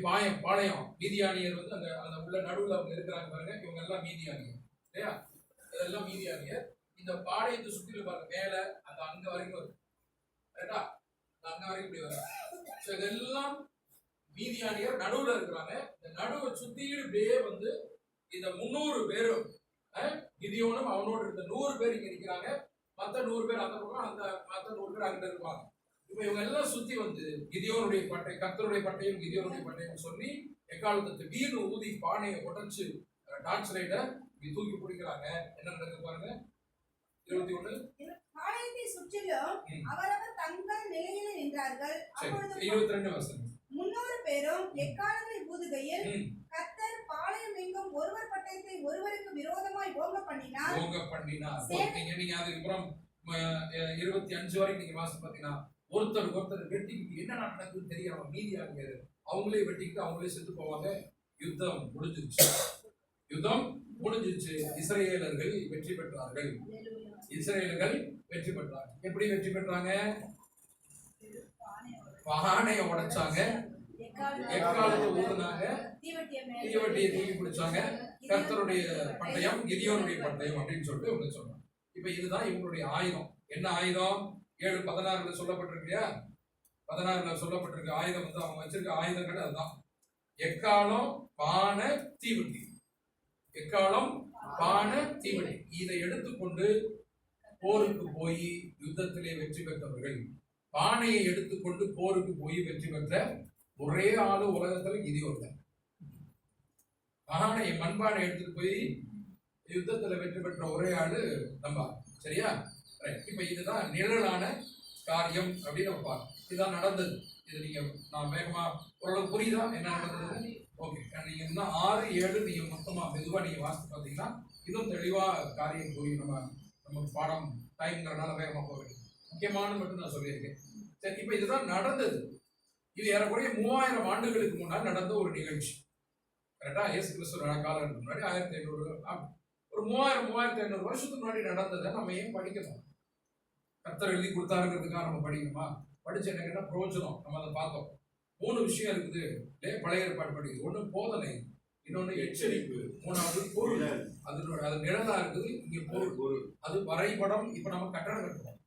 பாளையம், மீதியானியர் அந்த உள்ள நடுவுல அவங்க இருக்கிறாங்க பாருங்க. இவங்க எல்லாம் மீதியானியர் இல்லையா? இதெல்லாம் மீதியானியர். இந்த பாளையத்தை சுற்றில பாருங்க, மேல அந்த அங்க வரைக்கும் வரும். கரெக்டா? அங்க வரைக்கும் இப்படி வரும். இதெல்லாம் மீதியானியர் நடுவுல இருக்கிறாங்க. இந்த நடுவை சுத்திட்டு இப்படியே இந்த 300 பேரும், கிதியோனும் அவனோடு இருந்த 100 பேர் இங்க நிக்கிறாங்க. மத்த 100 பேர் அந்த பக்கம், அந்த மத்த 100 பேர் அங்கிட்ட இருப்பாங்க. இப்ப இவங்க எல்லாம் சுத்தி கிதியோனுடைய பட்டை, கர்த்தருடைய பட்டையும் கிதியோனுடைய பட்டையும் சொல்லி எக்காலத்தை திடீர்னு ஊதி பானையை உடைச்சு டார்ச் லைட்டை தூக்கி பிடிக்கிறாங்க. என்ன நடக்குது பாருங்க. 21. பாளையத்தை சுற்றிலும் ம். அவரவர் தங்கள் நிலையில் நின்றார்கள். சரி, அப்பொழுது 22 வசனம். 300 பேரும் எக்காலங்களை ஊதுகையில் ம். கர்த்தர் பாளையம் எங்கும் ஒருவர் பட்டயத்தை ஒருவருக்கு விரோதமாய் ஓங்க பண்ணினார். யோக பண்ணினார். நீங்க அதுக்கப்புறம் 25 வரைக்கும் நீங்க வாசி பாத்தீங்கன்னா ஒருத்தர் வெட்டிக்கிட்டு என்ன நடக்குதுன்னு தெரியாம மீதியானியர் அவங்களே வெட்டிக்கிட்டு அவங்களே செத்து போவாங்க. யுத்தம் முடிஞ்சிருச்சு. இஸ்ரேலர்கள் வெற்றி பெற்றார்கள். எப்படி வெற்றி பெற்றாங்க? பானையை உடைச்சாங்க, எக்காலத்தை ஊதுனாங்க, தீவட்டியை தூக்கி பிடிச்சாங்க. கர்த்தருடைய பட்டயம், கிதியோனுடைய பட்டயம் அப்படின்னு சொல்லிட்டு இவங்க சொன்னாங்க. இப்ப இதுதான் இவங்களுடைய ஆயுதம். என்ன ஆயுதம்? 7:16 சொல்லப்பட்டிருக்கு இல்லையா? 16 சொல்லப்பட்டிருக்க ஆயுதம் அவங்க வச்சிருக்க ஆயுதங்கள் அதுதான். எக்காலம், பானை, தீவட்டி. எக்காலம், பானை, தீவட்டி. இதை எடுத்துக்கொண்டு போருக்கு போய் யுத்தத்திலே வெற்றி பெற்றவர்கள். பானையை எடுத்துக்கொண்டு போருக்கு போய் வெற்றி பெற்ற ஒரே ஆளு உலகத்துல கிதியோன் தான். மகானை மண்பானை எடுத்துட்டு போய் யுத்தத்துல வெற்றி பெற்ற ஒரே ஆளு நம்ம. சரியா? ரைட். இப்ப இதுதான் நிழலான காரியம் அப்படின்னு நம்ம பார்க்கணும். இதுதான் நடந்தது. இது நீங்க நான் வேகமா ஓரளவு புரியுதா என்ன நடந்தது? ஓகே. நீங்க இன்னும் 6, 7 நீங்க மொத்தமா மெதுவா நீங்க வாசித்து பார்த்தீங்கன்னா இன்னும் தெளிவா காரியம் புரியும். நம்ம பாடம் டைம்ங்கிறனால வேகமா போக வேண்டியது முக்கியமான மட்டும் நான் சொல்லியிருக்கேன். சரி, இப்ப இதுதான் நடந்தது. இது ஏறக்குறைய 3000 ஆண்டுகளுக்கு முன்னால் நடந்த ஒரு நிகழ்ச்சி. கரெக்டா? இயேசு கிறிஸ்து காலத்துக்கு முன்னாடி 1500 ஒரு 3500 வருஷத்துக்கு முன்னாடி நடந்ததை நம்ம ஏன் படிக்கணும்? கர்த்தர் எழுதி கொடுத்தாருங்கிறதுக்காக நம்ம படிக்கணுமா? படிச்சு என்ன கேட்டா பிரயோஜனம். நம்ம அதை பார்த்தோம். 3 விஷயம் இருக்குது பழைய ஏற்பாடு படிக்குது. ஒண்ணு போதனை, இன்னொன்னு எச்சரிப்பு, 3வது பொருள். அது நிழலா இருக்குது. இங்க பொருள், அது வரைபடம். இப்ப நம்ம கட்டடம் கட்டுறோம்.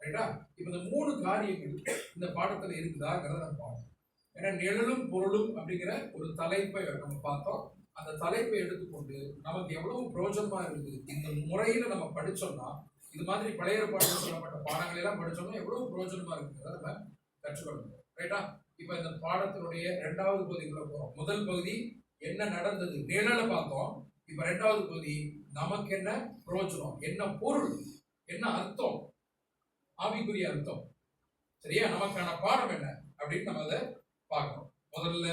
ரைட்டா? இப்ப இந்த 3 காரியங்கள் இந்த பாடத்துல இருக்குதாங்கிறத நம்ம பார்க்கணும். ஏன்னா நிழலும் பொருளும் அப்படிங்கிற ஒரு தலைப்பை நம்ம பார்த்தோம். அந்த தலைப்பை எடுத்துக்கொண்டு நமக்கு எவ்வளவு பிரயோஜனமா இருக்குது. இந்த முறையில நம்ம படிச்சோம்னா, இது மாதிரி பழைய ஏற்பாட்டில் சொல்லப்பட்ட பாடங்கள் எல்லாம் படிச்சோம்னா எவ்வளவு பிரயோஜனமா இருக்குங்கிறத நம்ம கற்றுக்கொள்ளணும். ரைட்டா? இப்ப இந்த பாடத்தினுடைய 2வது பகுதிக்குள்ள போறோம். முதல் பகுதி என்ன நடந்தது, நிழலை பார்த்தோம். இப்ப 2வது பகுதி நமக்கு என்ன பிரயோஜனம், என்ன பொருள், என்ன அர்த்தம், ஆவிக்குரிய அர்த்தம். சரியா? நமக்கான பாடம் என்ன அப்படின்னு நம்ம அதை பார்க்கணும். முதல்ல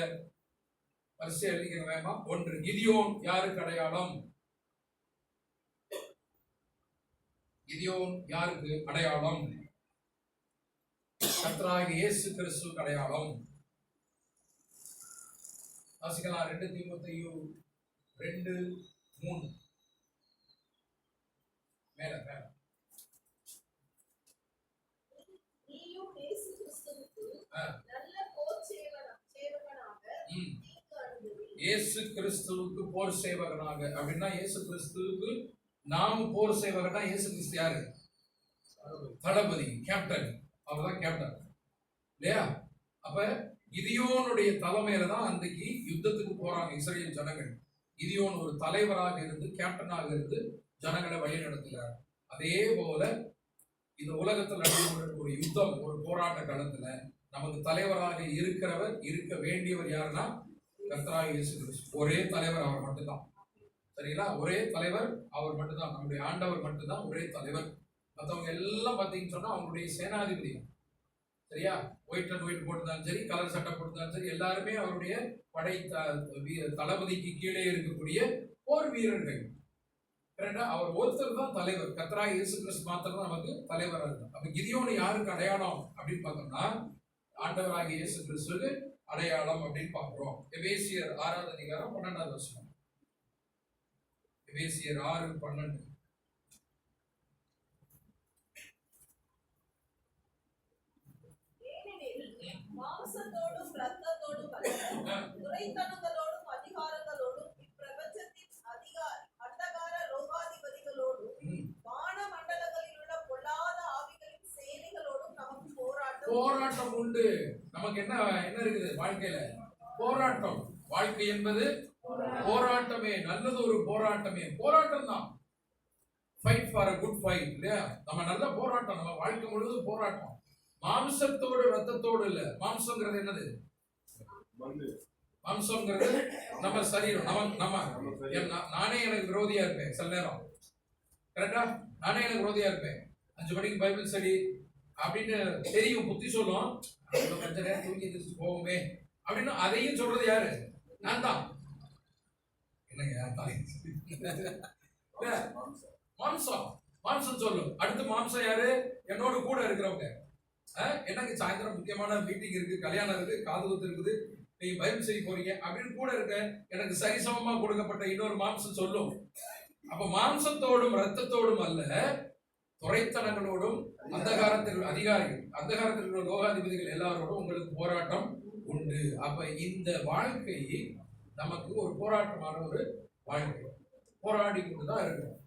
வரிசை எழுதிக்கிற வேகமா. 1, கிதியோன் யாருக்கு அடையாளம்? கிதியோன் யாருக்கு அடையாளம்? கர்த்தராகிய இயேசு கிறிஸ்துவுக்கு அடையாளம். வாசிக்கலாம். 2 தீமோத்தேயு 2:3 மேல மேல. நீயும் இயேசு கிறிஸ்துவுக்கு நல்ல போர் சேவகனாக இயேசு கிறிஸ்துவுக்கு போர் சேவகனாக அப்படின்னா இயேசு கிறிஸ்துவுக்கு நாம் போர் சேவகனா இயேசு கிறிஸ்து யாரு? தளபதி, கேப்டன். அவர்தான் கேப்டன் இல்லையா? அப்ப கிதியோனுடைய தலைமையில தான் அன்றைக்கு யுத்தத்துக்கு போறாங்க இஸ்ரேல் ஜனங்கள். கிதியோன் ஒரு தலைவராக இருந்து கேப்டனாக இருந்து ஜனங்களை வழி நடத்துகிறார். அதே போல இந்த உலகத்தில் நடக்கிற ஒரு யுத்தம், ஒரு போராட்ட காலத்துல நமக்கு தலைவராக இருக்கிறவர், இருக்க வேண்டியவர் யாருன்னா கர்த்தராகிய இயேசு கிறிஸ்து. ஒரே தலைவர், அவர் மட்டும்தான். சரிங்களா? ஒரே தலைவர் அவர் மட்டும்தான். நம்முடைய ஆண்டவர் மட்டும்தான் ஒரே தலைவர். மற்றவங்க எல்லாம் பார்த்தீங்கன்னு சொன்னா அவங்களுடைய சேனாதிபதி. சரியா? ஒயிட் அண்ட் ஒயிட் போட்டுதான் சரி, கலர் சட்டை போட்டுதான் சரி, எல்லாருமே அவருடைய படை தளபதிக்கு கீழே இருக்கக்கூடிய போர் வீரர்கள். கரெக்டா? அவர் ஒருத்தர் தான் தலைவர். கர்த்தராகிய இயேசு கிறிஸ்து மாத்திரம் தான் நமக்கு தலைவராக இருக்கும். அப்ப கிதியோன் யாருக்கு அடையாளம் அப்படின்னு பார்த்தோம்னா ஆண்டவராகிய இயேசு கிறிஸ்துவுக்கு அடையாளம் அப்படின்னு பார்க்கிறோம். எபேசியர் 6வது அதிகாரம் 12வது வசனம். எபேசியர் 6:12. மாம்சத்தோடும் இரத்தத்தோடும் அல்ல, துரைத்தனங்களோடும் அதிகாரங்களோடும் இப்பிரபஞ்சத்தின் அந்தகார லோகாதிபதிகளோடும் வான மண்டலங்களில் உள்ள பொல்லாத ஆவிகளின் சேனைகளோடும் நமக்கு போராட்டம் உண்டு. நமக்கு என்ன இருக்குது வாழ்க்கையில? போராட்டம். வாழ்க்கை என்பது போராட்டமே. நல்லது ஒரு போராட்டமே. போராட்டம் தான். Fight for a good fight இல்லையா? நம்ம நல்ல போராட்டம். நம்ம வாழ்க்கை முழுவதும் போராட்டம். மாம்சத்தோடு ரத்தத்தோடு இல்ல. மாம்சங்கிறது என்னது? மாம்சங்கிறது நம்ம சரீரம். நானே எனக்கு விரோதியா இருப்பேன் சில நேரம். கரெக்டா? நானே எனக்கு விரோதியா இருப்பேன். 5 மணிக்கு பைபிள் ஸ்டடி அப்படின்னு தெரியும், புத்தி சொல்லும். கொஞ்ச நேரம் தூங்கி போகுமே அப்படின்னு அதையும் சொல்றது யாரு? நான் தான். என்னங்க மாம்சம். மாம்சம் சொல்லும். அடுத்து மாம்சம் யாரு? என்னோட கூட இருக்கிறவங்க. எனக்கு சாயந்தரம் முக்கியமான மீட்டிங் இருக்கு, கல்யாணம் இருக்கு, காது குத்து இருக்குது, நீங்க பைபிள் செய்ய போறீங்க அப்படின்னு கூட இருக்க எனக்கு சரிசமமா கொடுக்கப்பட்ட இன்னொரு மாம்சம் சொல்லும். அப்ப மாம்சத்தோடும் ரத்தத்தோடும் அல்ல, துரைத்தனங்களோடும் அதிகாரத்தில் உள்ள லோகாதிபதிகள் எல்லாரோடும் உங்களுக்கு போராட்டம் உண்டு. அப்ப இந்த வாழ்க்கை நமக்கு ஒரு போராட்டமான ஒரு வாழ்க்கை. போராடி கொண்டுதான் இருக்கணும்.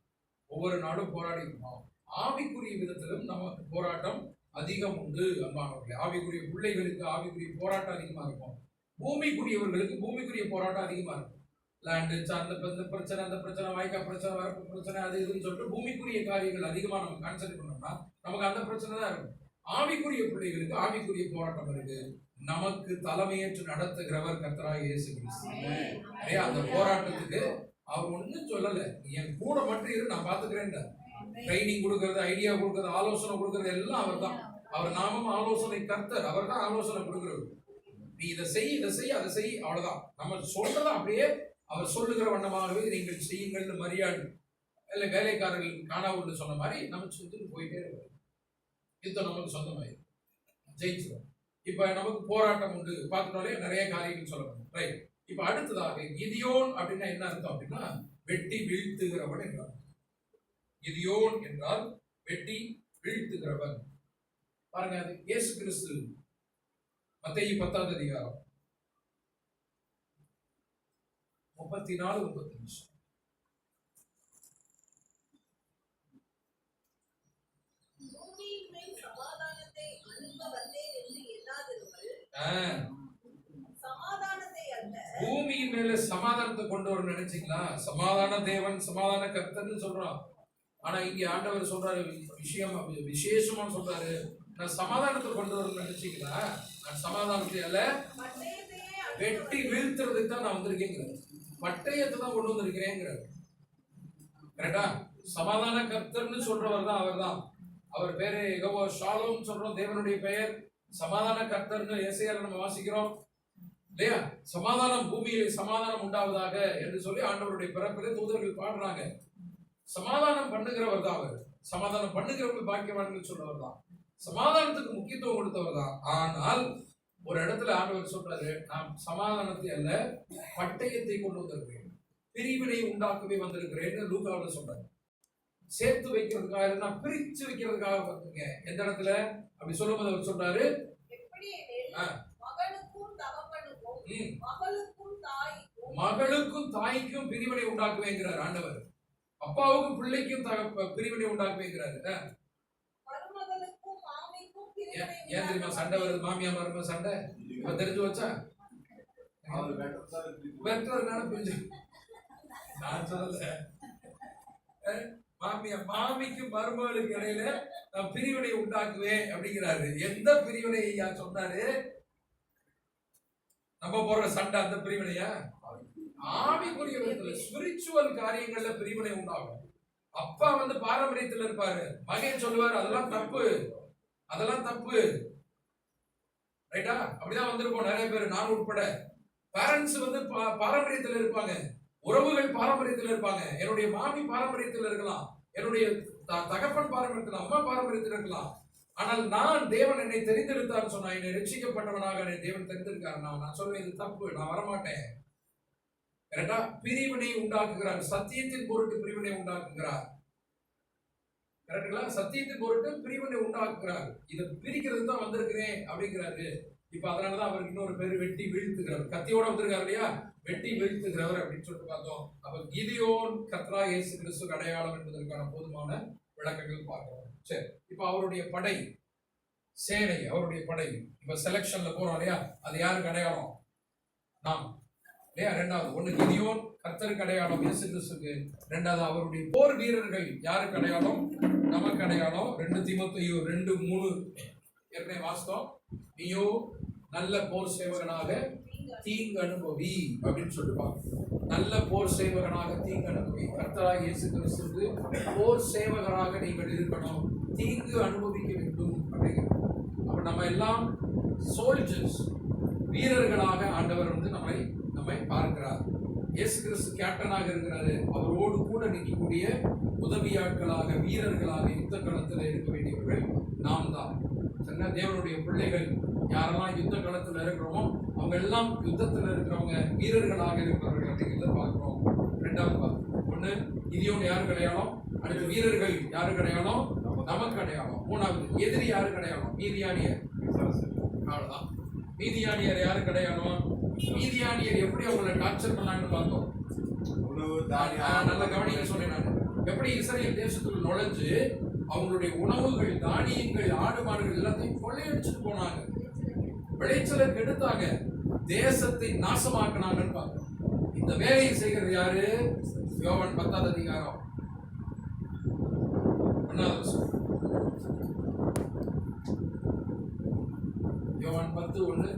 ஒவ்வொரு நாளும் போராடி இருக்கணும். ஆவிக்குரிய விதத்திலும் நமக்கு போராட்டம் அதிகம் உண்டு. அன்பானவர்களே, ஆவிக்குரிய பிள்ளைகளுக்கு ஆவிக்குரிய போராட்டம் அதிகமா இருக்கும். பூமிக்குரியவர்களுக்கு பூமிக்குரிய போராட்டம் அதிகமா இருக்கும். லேண்டு அந்த பிரச்சனை, அந்த பிரச்சனை, வாய்க்கா பிரச்சனை, வரப்பு பிரச்சனை, அது இதுன்னு சொல்லிட்டு பூமிக்குரிய காரியங்கள் அதிகமா நம்ம கான்சென்ட்ரேட் பண்ணோம்னா நமக்கு அந்த பிரச்சனை தான் இருக்கும். ஆவிக்குரிய பிள்ளைகளுக்கு ஆவிக்குரிய போராட்டம் இருக்கு. நமக்கு தலைமையேற்று நடத்துகிறவர் கர்த்தராகிய இயேசு கிறிஸ்து. நிறைய அந்த போராட்டத்துக்கு அவர் ஒன்றும் சொல்லலை, நீ என் கூட மட்டும் இரு, நான் பார்த்துக்கிறேன். ட்ரைனிங் கொடுக்கறது, ஐடியா கொடுக்கறது, ஆலோசனை கொடுக்கறது எல்லாம் அவர் தான். அவர் நாமம் ஆலோசனை கர்த்தர், அவர் தான் ஆலோசனை கொடுக்கிறது. நீ இதை செய், இதை செய், அதை செய், அவ்வளவுதான். நம்ம சொல்றதை அப்படியே அவர் சொல்லுகிற வண்ணமாகவே நீங்கள் செய்யுங்கள்னு மரியாதை இல்லை வேலைக்காரர்கள் காணாவுன்னு சொன்ன மாதிரி நம்ம சுத்திட்டு போயிட்டே இருக்கோம். யுத்தம் நமக்கு சொந்தமாயிரு, ஜெயிச்சிடும். இப்ப நமக்கு போராட்டம் உண்டு பார்த்துட்டாலே நிறைய காரியங்கள் சொல்லணும். ரைட். இப்ப அடுத்ததாக கிதியோன் அப்படின்னா என்ன அர்த்தம் அப்படின்னா வெட்டி வீழ்த்துகிறவன் என்றார். கிதியோன் என்றால் வெட்டி வீழ்த்துகிறவன். பாருங்க, அது இயேசு கிறிஸ்து மத்தேயு 10ஆம் அதிகாரம் 34-35. பூமியின் மேல் சமாதானத்தை அனுப்ப வந்தேன் என்று எண்ணாதிருங்கள். சமாதானத்தை அல்ல. பூமியின் மேல சமாதானத்தை கொண்டு வர நினைச்சீங்களா? சமாதான தேவன், சமாதான கர்த்தர்னு சொல்றான். ஆனா இங்க ஆண்டவர் சொல்றாரு, விசேஷமா சொல்றாரு, நான் சமாதானத்தை கொண்டு வர நினைச்சீங்களா? நான் சமாதானத்தை அல்ல, வெட்டி வீழ்த்துறதுக்கு தான் நான் வந்திருக்கேங்கிறார். பட்டயத்தை தான் கொண்டு வந்திருக்கிறேங்கிறார். கரெக்டா? சமாதான கர்த்தர்னு சொல்றவர் தான் அவர் தான். அவர் பேரு யெகோவா ஷாலோம் சொல்றோம், தேவனுடைய பெயர். சமாதான கர்த்தர்னு ஏசாயால நம்ம வாசிக்கிறோம் இல்லையா? சமாதானம், பூமியிலே சமாதானம் உண்டாவதாக என்று சொல்லி ஆண்டவருடைய பிறப்பிலே தூதர்கள் பாடுறாங்க. சமாதானம் பண்ணுகிறவர் தான் அவர். சமாதானம் பண்ணுகிறவர்கள் பாக்கியவான்கள் சொல்றவர் தான். சமாதானத்துக்கு முக்கியத்துவம் கொடுத்தவர் தான். ஆனால் ஒரு இடத்துல ஆண்டவர் சொல்றாரு, நான் சமாதானத்தை அல்ல பட்டயத்தை கொண்டு வந்திருக்கிறேன், பிரிவினை உண்டாக்கவே வந்திருக்கிறேன் லூக்காவில் சொல்றாரு. சேர்த்து வைக்கிறதுக்காக, நான் பிரிச்சு வைக்கிறதுக்காக வந்துருங்க. எந்த இடத்துல அப்படி சொல்லும்போது அவர் சொல்றாரு, மகளுக்கும் தாய்க்கும் பிரிவினை உண்டாக்குவேங்கிறார் ஆண்டவர். அப்பாவுக்கும் பிள்ளைக்கும் பிரிவினை உண்டாக்குவேங்கிறாரு. ஏன் தெரியுமா சண்டை வருது? மாமியா மருமக சண்டை இப்ப தெரிஞ்சு வச்சா வெட்டுறதுனால பிரிஞ்சு. நான் சொல்லல, மாமிக்கும் மருமகளுக்கு இடையில நான் பிரிவினை உண்டாக்குவேன் அப்படிங்கிறாரு. எந்த பிரிவினை ஐயா சொன்னாரு? நம்ம போற சண்டை அந்த பிரிவினையா? ஆவிக்குரிய விதத்துல ஸ்பிரிச்சுவல் காரியங்கள்ல பிரிவினை உண்டாகும். அப்பா வந்து பாரம்பரியத்துல இருப்பாரு, மகன் சொல்லுவாரு அதெல்லாம் தப்பு, அதெல்லாம் தப்பு. ரைட்டா? அப்படிதான் வந்திருப்போம் நிறைய பேர், நான் உட்பட. பேரண்ட்ஸ் வந்து பாரம்பரியத்துல இருப்பாங்க, உறவுகள் பாரம்பரியத்துல இருப்பாங்க. என்னுடைய மாமி பாரம்பரியத்துல இருக்கலாம், என்னுடைய தகப்பன் பாரம்பரியத்துல, அம்மா பாரம்பரியத்துல இருக்கலாம். ஆனால் நான் தேவன் என்னை தெரிந்தெடுத்தான்னு சொன்னா, என்னை ரட்சிக்கப்பட்டவனாக என்னை தேவன் தெரிந்திருக்காரு. நான் சொல்வேன் இது தப்பு, நான் வரமாட்டேன். கரெக்டா? பிரிவினை உண்டாக்குகிறார், சத்தியத்தின் பொருட்டு பிரிவினை உண்டாக்குகிறார். கரெக்டுங்களா? சத்தியத்தின் பொருட்டு பிரிவினை உண்டாக்குகிறார். இதை பிரிக்கிறது தான் வந்திருக்கிறேன் அப்படிங்கிறாரு. இப்ப அதனாலதான் அவருக்கு இன்னொரு பேரு வெட்டி வீழ்த்துகிறவர். கத்தியோட வந்திருக்காரு இல்லையா? வெட்டி வீழ்த்துகிறவர் அப்படின்னு சொல்லிட்டு பார்த்தோம். அப்ப கிதியோன் கர்த்தராகிய இயேசு கிறிஸ்து அடையாளம் என்பதற்கான போதுமான விளக்கங்கள் பார்க்கிறோம். சரி, இப்ப அவருடைய படை சேனை, அவருடைய படை இப்ப செலக்ஷன்ல போறோம் இல்லையா? அது யாருக்கு அடையாளம்? நாம் இல்லையா? ரெண்டாவது, ஒண்ணு கிதியோன் கர்த்தருக்கு அடையாளம் இயேசு கிறிஸ்துக்கு. ரெண்டாவது அவருடைய போர் வீரர்கள் யாருக்கு அடையாளம்? நமக்கு அடையாளம். 2 தீமோத்தேயு 2:3 ஏற்கனவே வாசித்தோம். நீயோ நல்ல போர் சேவகனாக தீங்கு அனுபவி அப்படின்னு சொல்லிருப்பாங்க. நல்ல போர் சேவகனாக தீங்கு அனுபவி. கர்த்தராகிய இயேசு கிறிஸ்துவுக்கு போர் சேவகராக நீங்கள் இருக்கணும், தீங்கு அனுபவிக்க வேண்டும் அப்படிங்கிறது. அப்ப நம்ம எல்லாம் சோல்ஜர்ஸ், வீரர்களாக ஆண்டவர் வந்து நம்மை பார்க்கிறார். இயேசு கிறிஸ்து கேப்டனாக இருக்கிறாரு. அவரோடு கூட நிற்கக்கூடிய உதவியாட்களாக, வீரர்களாக யுத்த களத்தில் இருக்க வேண்டியவர்கள் நாம் தான். சரிங்களா? தேவனுடைய பிள்ளைகள் யாரெல்லாம் யுத்த களத்தில் இருக்கிறோமோ அவங்க எல்லாம் யுத்தத்தில் இருக்கிறவங்க, வீரர்களாக இருக்கிறவர்கள் அப்படிங்கிறத பார்க்கிறோம். ரெண்டாவது பார்க்கிறோம். ஒண்ணு கிதியோன் யாருக்கு அடையாளம்? அடுத்து வீரர்கள் யாருக்கு அடையாளம்? நமக்கு அடையாளம். மூணாவது எதிரி யாருக்கு அடையாளம்? மீதியானியர். அவ்வளவுதான். மீதியானியர் யாருக்கு அடையாளம்? மீதியானியர் எப்படி அவங்களை டார்ச்சர் பண்ணாங்கன்னு பார்த்தோம். நல்ல கவனிக்க சொன்னேன் நான். எப்படி இஸ்ரேல் தேசத்துக்குள் நுழைஞ்சு அவங்களுடைய உணவுகள், தானியங்கள், ஆடு மாடுகள் எல்லாத்தையும் கொள்ளையடிச்சுட்டு போனாங்க, விளைச்சலை கெடுத்தாங்க, தேசத்தை நாசமாக்கினாங்கன்னு பார்த்தோம். இந்த வேலையை செய்கிறது யாரு? யோவான் 10ஆம் அதிகாரம் 1வது வசனம். யோவான் 10:1